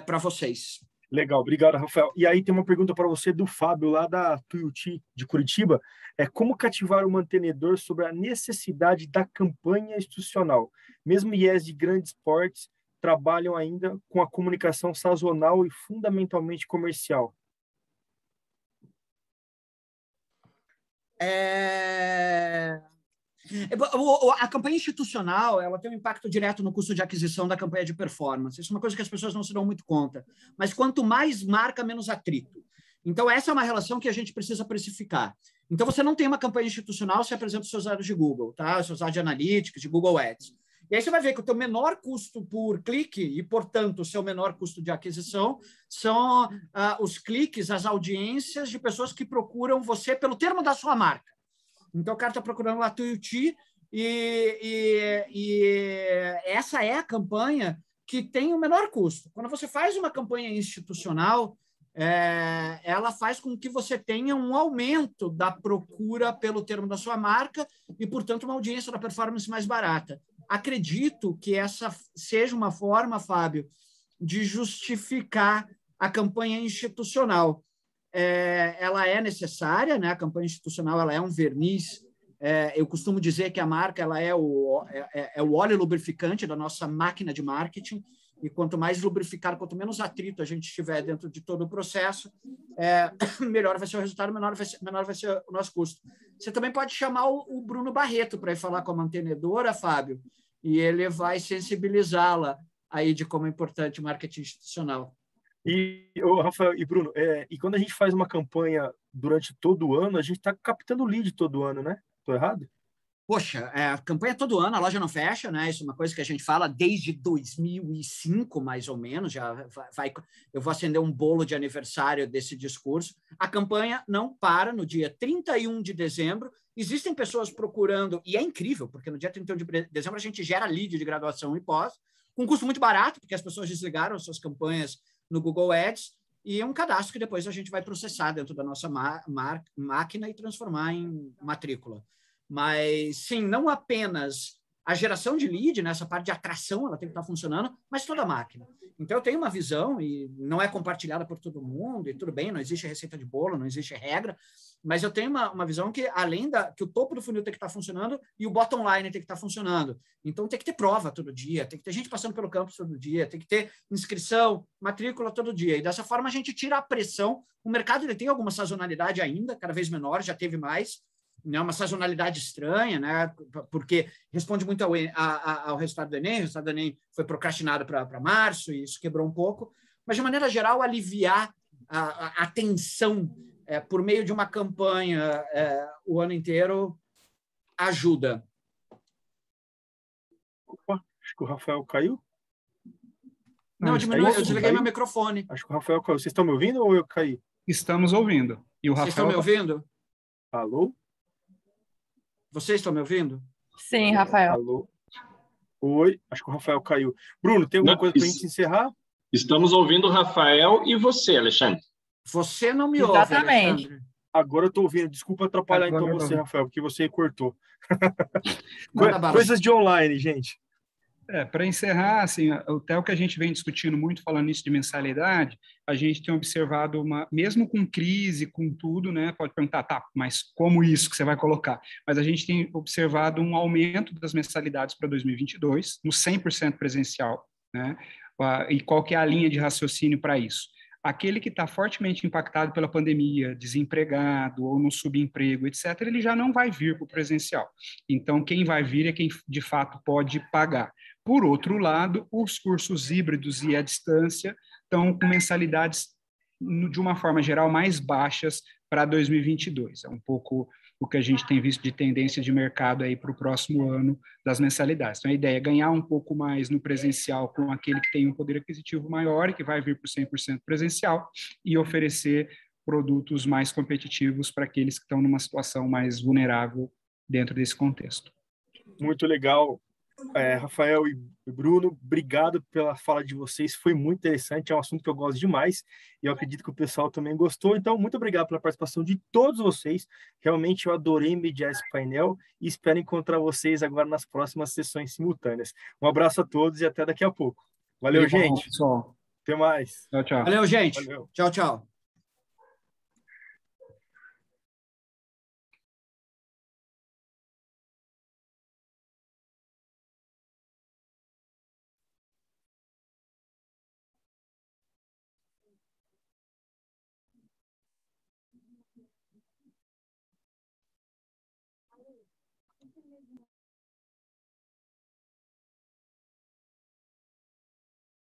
para vocês. Legal, obrigado, Rafael. E aí tem uma pergunta para você do Fábio, lá da Tuiuti, de Curitiba. Como cativar o mantenedor sobre a necessidade da campanha institucional? Mesmo IES de grandes portes trabalham ainda com a comunicação sazonal e fundamentalmente comercial. A campanha institucional ela tem um impacto direto no custo de aquisição da campanha de performance. Isso é uma coisa que as pessoas não se dão muito conta. Mas quanto mais marca, menos atrito. Então, essa é uma relação que a gente precisa precificar. Então, você não tem uma campanha institucional se apresenta os seus dados de Google, tá? Os seus dados de Analytics, de Google Ads. E aí você vai ver que o teu menor custo por clique e, portanto, o seu menor custo de aquisição são os cliques, as audiências de pessoas que procuram você pelo termo da sua marca. Então, o cara está procurando lá Tuiuti e essa é a campanha que tem o menor custo. Quando você faz uma campanha institucional, ela faz com que você tenha um aumento da procura pelo termo da sua marca e, portanto, uma audiência da performance mais barata. Acredito que essa seja uma forma, Fábio, de justificar a campanha institucional. Ela é necessária, né? A campanha institucional ela é um verniz. Eu costumo dizer que a marca ela é o óleo lubrificante da nossa máquina de marketing, e quanto mais lubrificado, quanto menos atrito a gente tiver dentro de todo o processo, melhor vai ser o resultado, menor vai ser o nosso custo. Você também pode chamar o Bruno Barreto para ir falar com a mantenedora, Fábio, e ele vai sensibilizá-la aí de como é importante o marketing institucional. E, Rafael e Bruno, e quando a gente faz uma campanha durante todo o ano, a gente está captando lead todo ano, né? Estou errado? Poxa, a campanha todo ano, a loja não fecha, né? Isso é uma coisa que a gente fala desde 2005, mais ou menos. Eu vou acender um bolo de aniversário desse discurso. A campanha não para no dia 31 de dezembro. Existem pessoas procurando, e é incrível, porque no dia 31 de dezembro a gente gera lead de graduação e pós, com um custo muito barato, porque as pessoas desligaram suas campanhas no Google Ads, e é um cadastro que depois a gente vai processar dentro da nossa máquina e transformar em matrícula. Mas, sim, não apenas a geração de lead, nessa parte de atração, ela tem que estar funcionando, mas toda a máquina. Então, eu tenho uma visão, e não é compartilhada por todo mundo, e tudo bem, não existe receita de bolo, não existe regra, mas eu tenho uma visão que, além que o topo do funil tem que estar funcionando e o bottom line tem que estar funcionando. Então, tem que ter prova todo dia, tem que ter gente passando pelo campus todo dia, tem que ter inscrição, matrícula todo dia. E dessa forma, a gente tira a pressão. O mercado ele tem alguma sazonalidade ainda, cada vez menor, já teve mais, né, uma sazonalidade estranha, né, porque responde muito ao resultado do Enem. O resultado do Enem foi procrastinado para março, e isso quebrou um pouco. Mas, de maneira geral, aliviar a tensão por meio de uma campanha o ano inteiro ajuda. Opa, acho que o Rafael caiu. Não, eu desliguei meu microfone. Acho que o Rafael caiu. Vocês estão me ouvindo ou eu caí? Estamos ouvindo. E o Rafael... Vocês estão me ouvindo? Alô? Vocês estão me ouvindo? Sim, Rafael. Alô? Oi, acho que o Rafael caiu. Bruno, tem alguma coisa para a gente encerrar? Estamos ouvindo o Rafael e você, Alexandre. Você não me ouve, Exatamente. Alexandre. Agora eu estou ouvindo. Desculpa atrapalhar então você, Rafael, porque você cortou. Manda Coisas de online, gente. Para encerrar, assim, até o que a gente vem discutindo muito, falando isso de mensalidade, a gente tem observado, mesmo com crise, com tudo, né, pode perguntar, tá, mas como isso que você vai colocar? Mas a gente tem observado um aumento das mensalidades para 2022, no 100% presencial, né, e qual que é a linha de raciocínio para isso? Aquele que está fortemente impactado pela pandemia, desempregado ou no subemprego, etc., ele já não vai vir para o presencial. Então, quem vai vir é quem, de fato, pode pagar. Por outro lado, os cursos híbridos e à distância estão com mensalidades, de uma forma geral, mais baixas para 2022. É um pouco o que a gente tem visto de tendência de mercado aí para o próximo ano das mensalidades. Então, a ideia é ganhar um pouco mais no presencial com aquele que tem um poder aquisitivo maior e que vai vir para o 100% presencial e oferecer produtos mais competitivos para aqueles que estão numa situação mais vulnerável dentro desse contexto. Muito legal. Rafael e Bruno, obrigado pela fala de vocês, foi muito interessante, é um assunto que eu gosto demais e eu acredito que o pessoal também gostou, então muito obrigado pela participação de todos vocês, realmente eu adorei mediar esse painel e espero encontrar vocês agora nas próximas sessões simultâneas. Um abraço a todos e até daqui a pouco. Valeu, gente! Pessoal. Até mais. Tchau, tchau. Valeu, gente. Valeu. Tchau, tchau.